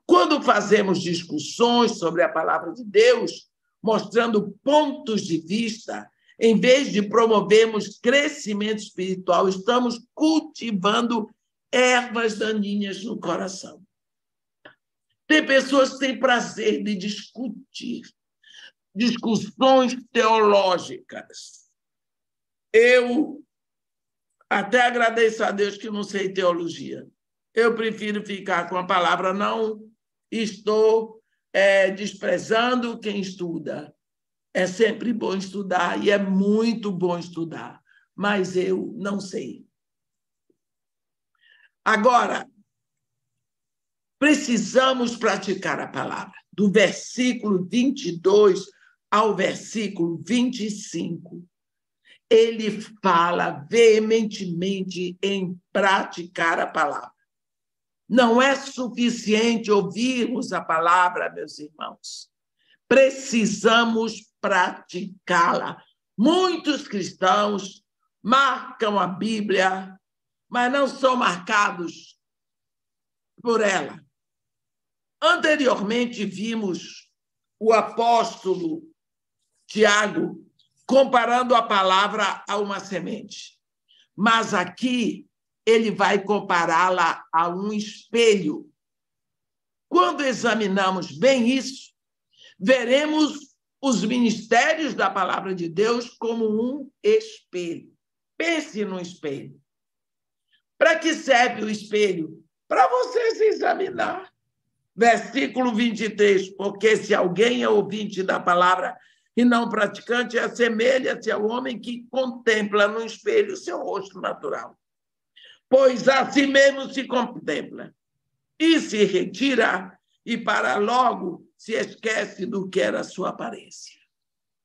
Quando fazemos discussões sobre a palavra de Deus, mostrando pontos de vista, em vez de promovermos crescimento espiritual, estamos cultivando ervas daninhas no coração. Tem pessoas que têm prazer de discutir, discussões teológicas. Eu até agradeço a Deus que não sei teologia. Eu prefiro ficar com a palavra, não estou desprezando quem estuda. É sempre bom estudar e é muito bom estudar, mas eu não sei. Agora, precisamos praticar a palavra. Do versículo 22 ao versículo 25, ele fala veementemente em praticar a palavra. Não é suficiente ouvirmos a palavra, meus irmãos. Precisamos praticá-la. Muitos cristãos marcam a Bíblia, mas não são marcados por ela. Anteriormente, vimos o apóstolo Tiago comparando a palavra a uma semente. Mas aqui ele vai compará-la a um espelho. Quando examinamos bem isso, veremos os ministérios da palavra de Deus como um espelho. Pense no espelho. Para que serve o espelho? Para você se examinar. Versículo 23, porque se alguém é ouvinte da palavra e não praticante, assemelha-se ao homem que contempla no espelho o seu rosto natural. Pois a si mesmo se contempla e se retira e para logo se esquece do que era a sua aparência.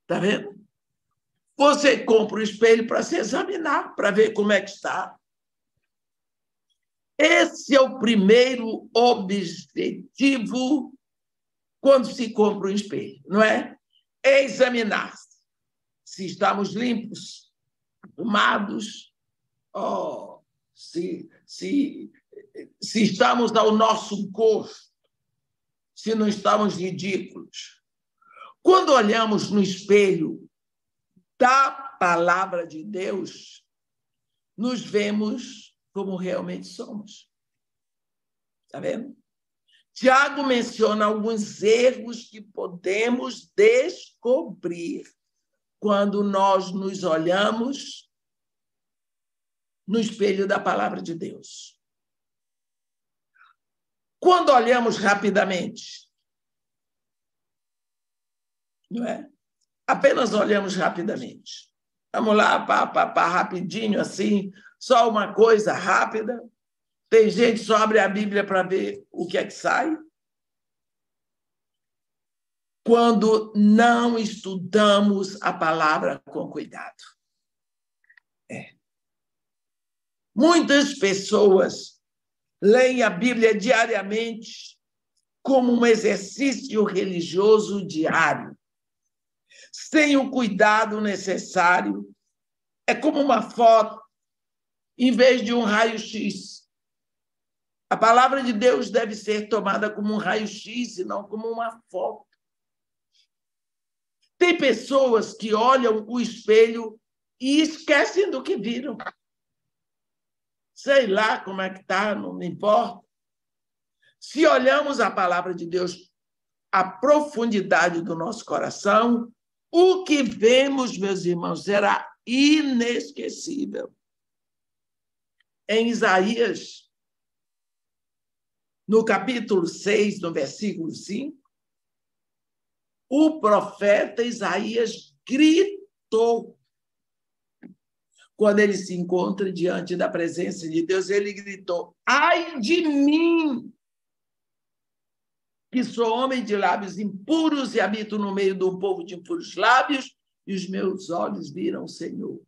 Está vendo? Você compra o espelho para se examinar, para ver como é que está. Esse é o primeiro objetivo quando se compra um espelho, não é? É examinar-se se estamos limpos, arrumados, se estamos ao nosso gosto, se não estamos ridículos. Quando olhamos no espelho da palavra de Deus, nos vemos como realmente somos. Está vendo? Tiago menciona alguns erros que podemos descobrir quando nós nos olhamos no espelho da palavra de Deus. Quando olhamos rapidamente, não é? Apenas olhamos rapidamente. Vamos lá, rapidinho, assim, só uma coisa rápida. Tem gente que só abre a Bíblia para ver o que é que sai. Quando não estudamos a palavra com cuidado. Muitas pessoas leem a Bíblia diariamente como um exercício religioso diário, sem o cuidado necessário. É como uma foto em vez de um raio-x. A palavra de Deus deve ser tomada como um raio-x e não como uma foto. Tem pessoas que olham o espelho e esquecem do que viram. Sei lá como é que está, não me importa. Se olhamos a palavra de Deus, a profundidade do nosso coração, o que vemos, meus irmãos, será inesquecível. Em Isaías, no capítulo 6, no versículo 5, o profeta Isaías gritou. Quando ele se encontra diante da presença de Deus, ele gritou: ai de mim, que sou homem de lábios impuros e habito no meio do povo de impuros lábios, e os meus olhos viram o Senhor,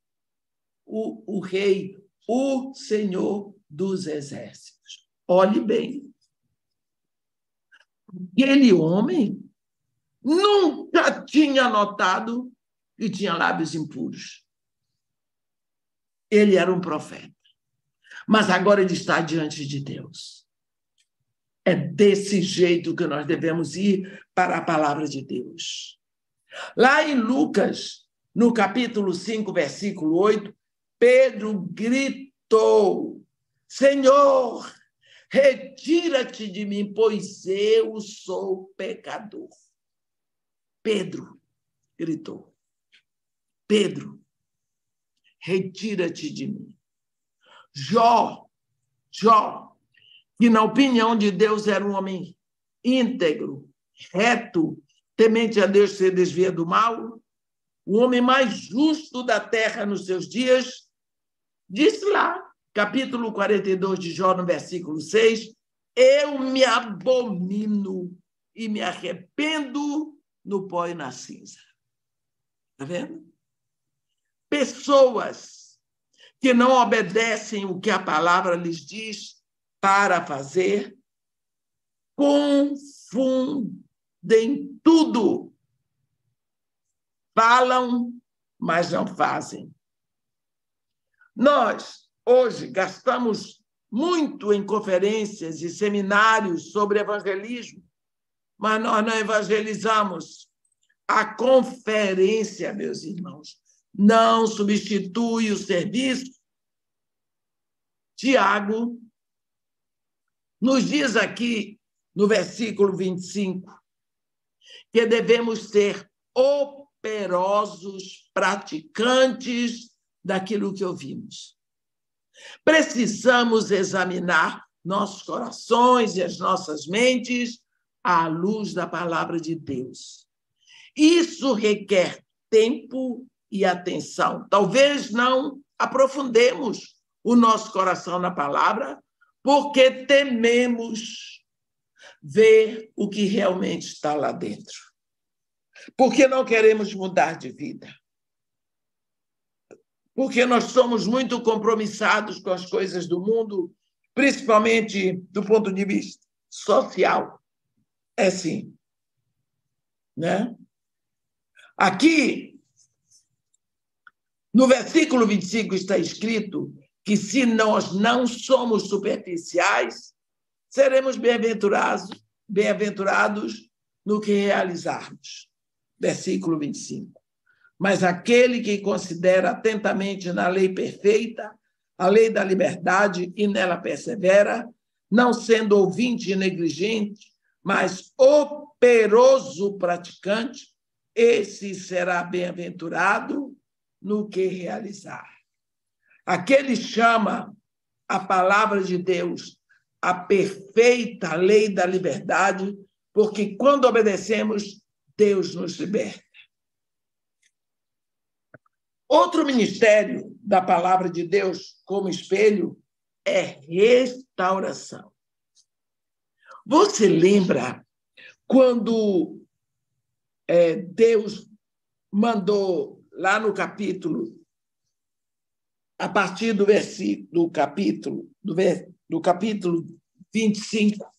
o Rei, o Senhor dos exércitos. Olhe bem. Aquele homem nunca tinha notado que tinha lábios impuros. Ele era um profeta. Mas agora ele está diante de Deus. É desse jeito que nós devemos ir para a palavra de Deus. Lá em Lucas, no capítulo 5, versículo 8, Pedro gritou: Senhor, retira-te de mim, pois eu sou pecador. Pedro gritou: Pedro, retira-te de mim. Jó, que na opinião de Deus era um homem íntegro, reto, temente a Deus, se desvia do mal, o homem mais justo da terra nos seus dias, disse lá, capítulo 42 de Jó, no versículo 6, eu me abomino e me arrependo no pó e na cinza. Está vendo? Pessoas que não obedecem o que a palavra lhes diz para fazer, confundem tudo. Falam, mas não fazem. Nós, hoje, gastamos muito em conferências e seminários sobre evangelismo, mas nós não evangelizamos. A conferência, meus irmãos, não substitui o serviço. Tiago nos diz aqui, no versículo 25, que devemos ser operosos praticantes daquilo que ouvimos. Precisamos examinar nossos corações e as nossas mentes à luz da palavra de Deus. Isso requer tempo e atenção. Talvez não aprofundemos o nosso coração na palavra, porque tememos ver o que realmente está lá dentro. Porque não queremos mudar de vida. Porque nós somos muito compromissados com as coisas do mundo, principalmente do ponto de vista social. É assim, né? Aqui, no versículo 25 está escrito que se nós não somos superficiais, seremos bem-aventurados no que realizarmos. Versículo 25. Mas aquele que considera atentamente na lei perfeita, a lei da liberdade, e nela persevera, não sendo ouvinte e negligente, mas operoso praticante, esse será bem-aventurado no que realizar. Aquele chama a palavra de Deus a perfeita lei da liberdade, porque quando obedecemos, Deus nos liberta. Outro ministério da palavra de Deus como espelho é restauração. Você lembra quando Deus mandou lá no capítulo, a partir do capítulo 25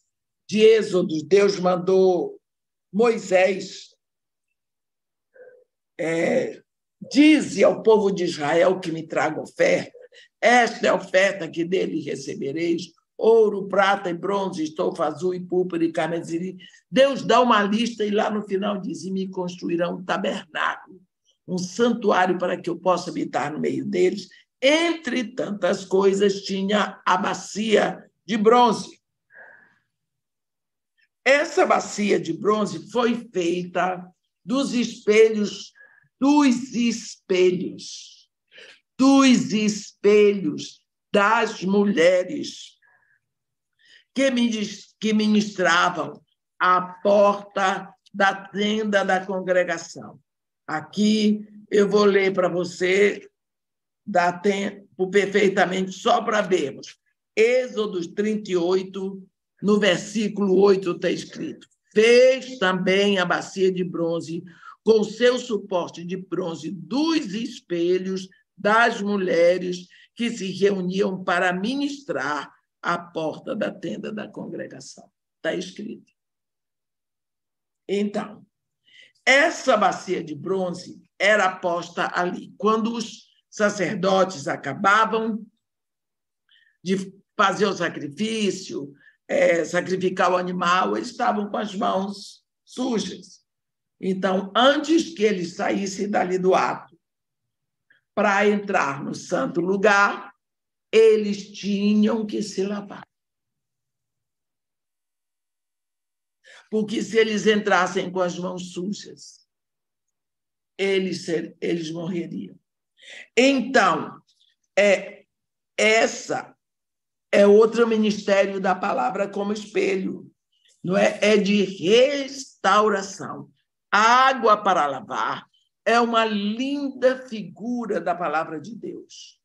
de Êxodo, Deus mandou Moisés dize ao povo de Israel que me traga ofertas. Esta é a oferta que dele recebereis: ouro, prata e bronze, estofa azul e púrpura e carmesim. Deus dá uma lista e lá no final diz: e me construirão um tabernáculo, um santuário para que eu possa habitar no meio deles. Entre tantas coisas, tinha a bacia de bronze. Essa bacia de bronze foi feita dos espelhos das mulheres que ministravam à porta da tenda da congregação. Aqui eu vou ler para você, dá tempo perfeitamente, só para vermos. Êxodo 38, no versículo 8 está escrito: fez também a bacia de bronze com seu suporte de bronze dos espelhos das mulheres que se reuniam para ministrar à porta da tenda da congregação. Está escrito. Então, essa bacia de bronze era posta ali. Quando os sacerdotes acabavam de fazer o sacrifício, sacrificar o animal, eles estavam com as mãos sujas. Então, antes que eles saíssem dali do ato para entrar no santo lugar, eles tinham que se lavar. Porque se eles entrassem com as mãos sujas, eles morreriam. Então, essa é outro ministério da palavra como espelho, não é? É de restauração. A água para lavar é uma linda figura da palavra de Deus.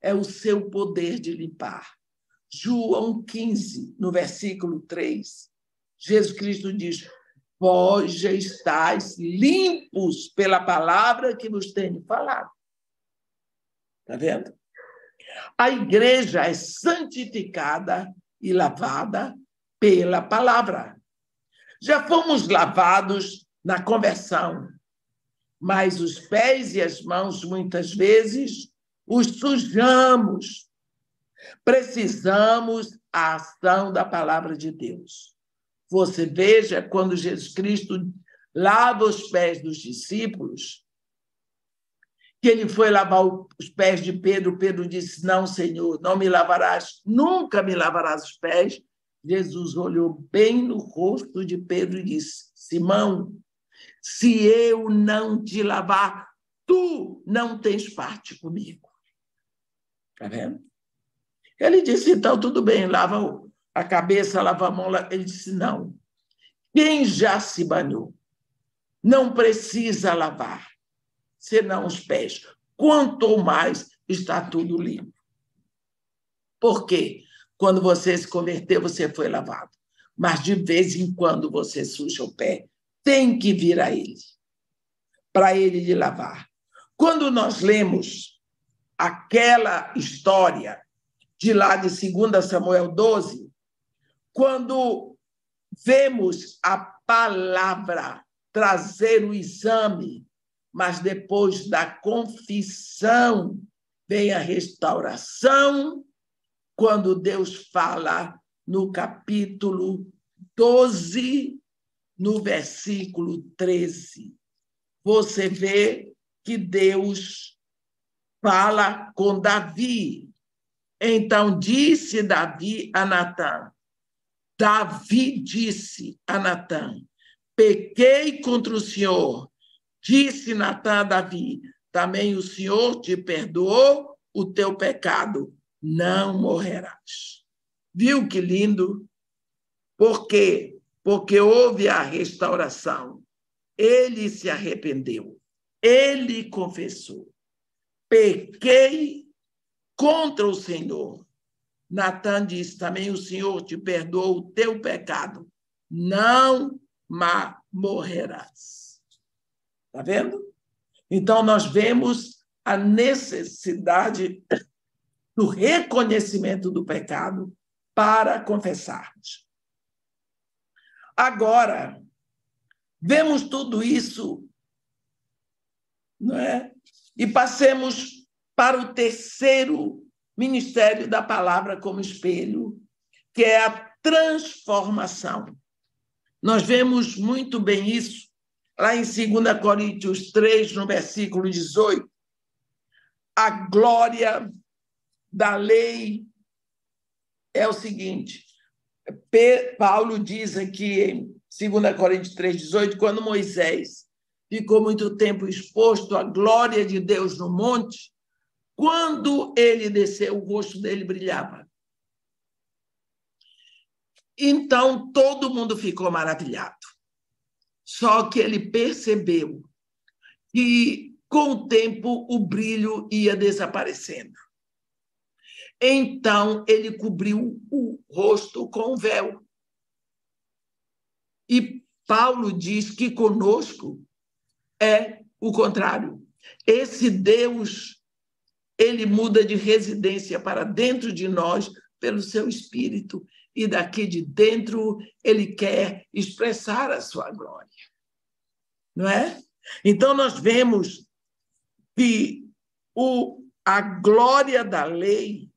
É o seu poder de limpar. João 15, no versículo 3, Jesus Cristo diz: vós já estáis limpos pela palavra que vos tenho falado. Está vendo? A igreja é santificada e lavada pela palavra. Já fomos lavados na conversão, mas os pés e as mãos, muitas vezes, os sujamos. Precisamos da ação da palavra de Deus. Você veja, quando Jesus Cristo lava os pés dos discípulos, que ele foi lavar os pés de Pedro, Pedro disse: não, Senhor, não me lavarás, nunca me lavarás os pés. Jesus olhou bem no rosto de Pedro e disse: Simão, se eu não te lavar, tu não tens parte comigo. Está vendo? Ele disse: então, tudo bem, lava a cabeça, lava a mão. Ele disse: não. Quem já se banhou não precisa lavar, senão os pés. Quanto mais está tudo limpo. Por quê? Quando você se converteu, você foi lavado. Mas, de vez em quando, você suja o pé. Tem que vir a ele, para ele lhe lavar. Quando nós lemos aquela história de lá de 2 Samuel 12, quando vemos a palavra trazer o exame, mas depois da confissão vem a restauração, quando Deus fala no capítulo 12, no versículo 13. Você vê que Deus fala com Davi. Então disse Davi a Natã. Davi disse a Natã: pequei contra o Senhor. Disse Natã a Davi: também o Senhor te perdoou o teu pecado, não morrerás. Viu que lindo? Por quê? Porque houve a restauração. Ele se arrependeu. Ele confessou. Pequei contra o Senhor. Natã disse: também o Senhor te perdoou o teu pecado, não morrerás. Está vendo? Então, nós vemos a necessidade do reconhecimento do pecado para confessarmos. Agora, vemos tudo isso, não é? E passemos para o terceiro ministério da palavra como espelho, que é a transformação. Nós vemos muito bem isso lá em 2 Coríntios 3, no versículo 18. A glória da lei é o seguinte, Paulo diz aqui em 2 Coríntios 3, 18, quando Moisés ficou muito tempo exposto à glória de Deus no monte, quando ele desceu, o rosto dele brilhava. Então, todo mundo ficou maravilhado. Só que ele percebeu que, com o tempo, o brilho ia desaparecendo. Então, ele cobriu o rosto com um véu. E Paulo diz que conosco é o contrário. Esse Deus, ele muda de residência para dentro de nós pelo seu Espírito. E daqui de dentro ele quer expressar a sua glória. Não é? Então, nós vemos que a glória da lei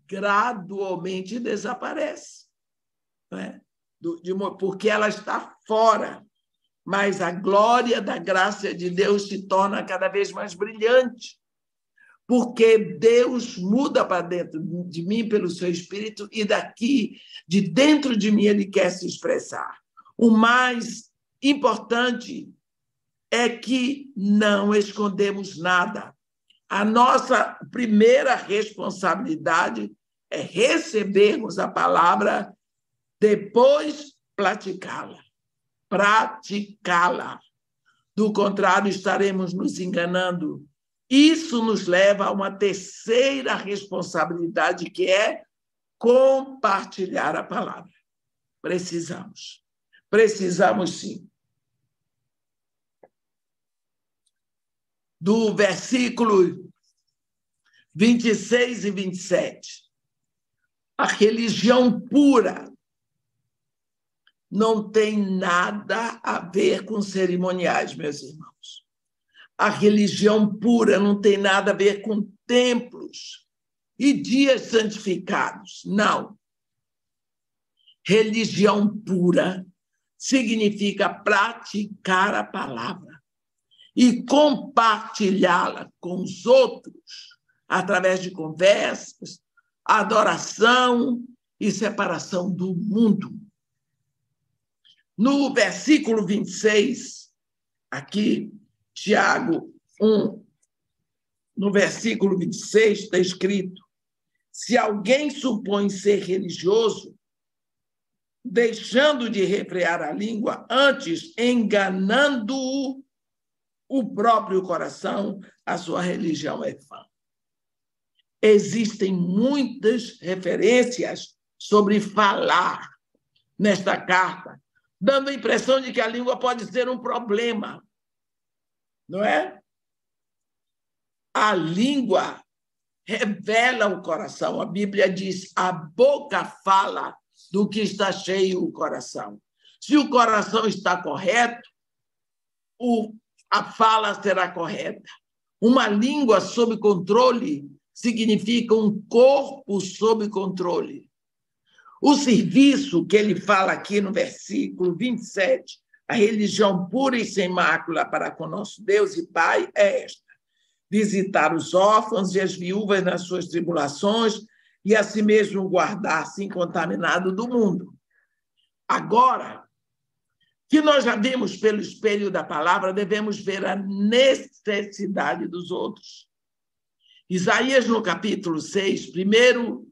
gradualmente desaparece. Não é? Porque ela está fora. Mas a glória da graça de Deus se torna cada vez mais brilhante. Porque Deus muda para dentro de mim pelo seu Espírito e daqui, de dentro de mim, ele quer se expressar. O mais importante é que não escondemos nada. A nossa primeira responsabilidade é recebermos a palavra, depois praticá-la. Do contrário, estaremos nos enganando. Isso nos leva a uma terceira responsabilidade, que é compartilhar a palavra. Precisamos sim. Do versículo 26 e 27, a religião pura não tem nada a ver com cerimoniais, meus irmãos. A religião pura não tem nada a ver com templos e dias santificados. Não. Religião pura significa praticar a palavra e compartilhá-la com os outros através de conversas, adoração e separação do mundo. No versículo 26, aqui, Tiago 1, no versículo 26, está escrito: se alguém supõe ser religioso, deixando de refrear a língua, antes enganando o próprio coração, a sua religião é vã. Existem muitas referências sobre falar nesta carta, dando a impressão de que a língua pode ser um problema. Não é? A língua revela o coração. A Bíblia diz: a boca fala do que está cheio o coração. Se o coração está correto, a fala será correta. Uma língua sob controle significa um corpo sob controle. O serviço que ele fala aqui no versículo 27, a religião pura e sem mácula para com nosso Deus e Pai é esta: visitar os órfãos e as viúvas nas suas tribulações e a si mesmo guardar-se incontaminado do mundo. Agora, que nós já vimos pelo espelho da palavra, devemos ver a necessidade dos outros. Isaías, no capítulo 6, primeiro,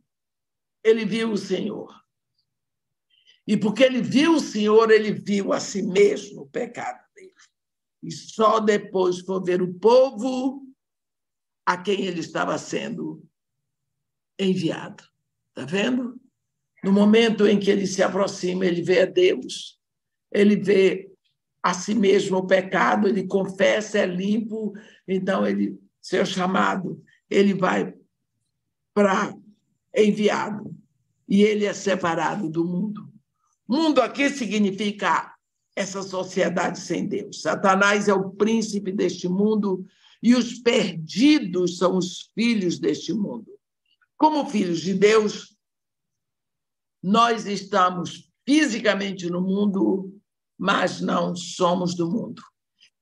ele viu o Senhor. E porque ele viu o Senhor, ele viu a si mesmo o pecado dele. E só depois foi ver o povo a quem ele estava sendo enviado. Está vendo? No momento em que ele se aproxima, ele vê a Deus, ele vê a si mesmo o pecado, ele confessa, é limpo, então ele, seu chamado, ele vai para enviado e ele é separado do mundo. Mundo aqui significa essa sociedade sem Deus. Satanás é o príncipe deste mundo e os perdidos são os filhos deste mundo. Como filhos de Deus, nós estamos fisicamente no mundo, mas não somos do mundo.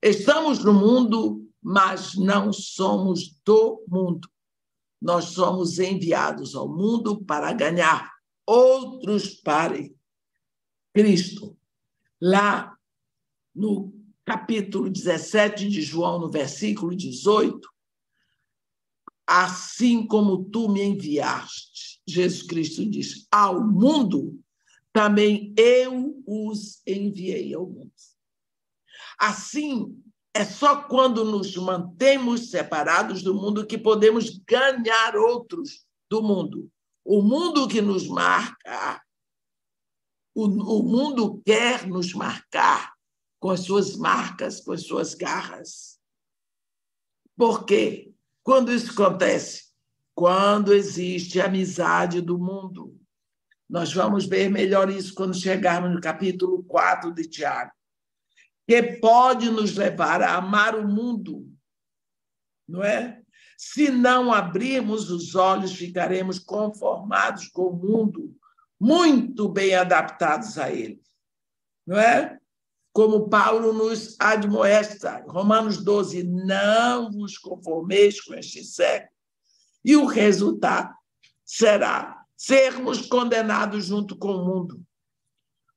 Estamos no mundo, mas não somos do mundo. Nós somos enviados ao mundo para ganhar outros para Cristo. Lá no capítulo 17 de João, no versículo 18, assim como tu me enviaste, Jesus Cristo diz, ao mundo, também eu os enviei ao mundo. Assim, é só quando nos mantemos separados do mundo que podemos ganhar outros do mundo. O mundo que nos marca, o mundo quer nos marcar com as suas marcas, com as suas garras. Por quê? Quando isso acontece? Quando existe amizade do mundo. Nós vamos ver melhor isso quando chegarmos no capítulo 4 de Tiago, que pode nos levar a amar o mundo, não é? Se não abrirmos os olhos, ficaremos conformados com o mundo, muito bem adaptados a ele, não é? Como Paulo nos admoesta, Romanos 12, não vos conformeis com este século. E o resultado será sermos condenados junto com o mundo.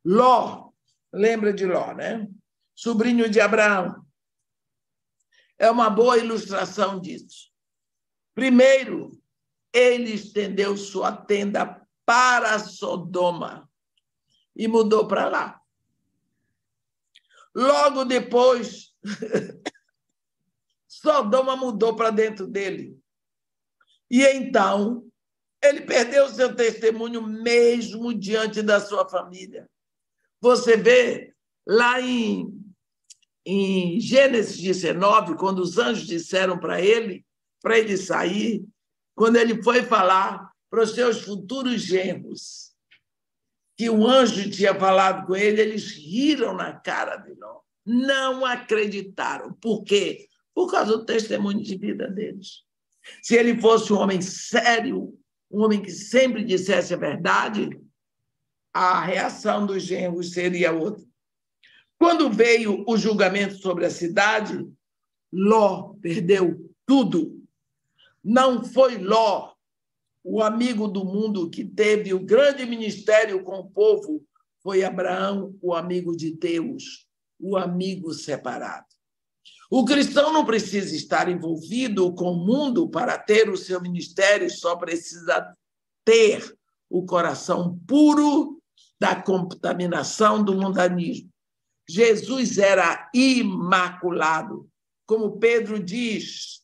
Ló, lembra de Ló, né? Sobrinho de Abraão. É uma boa ilustração disso. Primeiro, ele estendeu sua tenda para Sodoma e mudou para lá. Logo depois, Sodoma mudou para dentro dele. E então, ele perdeu seu testemunho mesmo diante da sua família. Você vê lá em Gênesis 19, quando os anjos disseram para ele sair, quando ele foi falar para os seus futuros genros, que o anjo tinha falado com ele, eles riram na cara de Ló. Não acreditaram. Por quê? Por causa do testemunho de vida deles. Se ele fosse um homem sério, um homem que sempre dissesse a verdade, a reação dos genros seria outra. Quando veio o julgamento sobre a cidade, Ló perdeu tudo. Não foi Ló, o amigo do mundo que teve o grande ministério com o povo, foi Abraão, o amigo de Deus, o amigo separado. O cristão não precisa estar envolvido com o mundo para ter o seu ministério, só precisa ter o coração puro da contaminação do mundanismo. Jesus era imaculado, como Pedro diz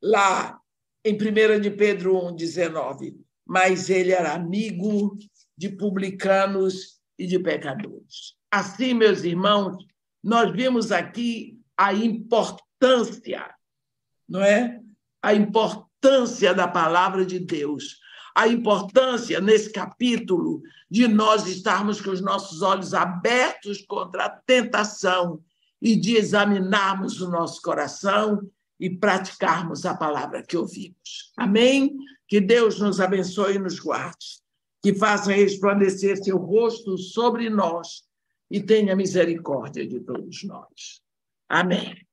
lá em 1 de Pedro 1,19, mas ele era amigo de publicanos e de pecadores. Assim, meus irmãos, nós vimos aqui a importância, não é? A importância da palavra de Deus, a importância nesse capítulo de nós estarmos com os nossos olhos abertos contra a tentação e de examinarmos o nosso coração e praticarmos a palavra que ouvimos. Amém? Que Deus nos abençoe e nos guarde, que faça resplandecer seu rosto sobre nós e tenha misericórdia de todos nós. Amém.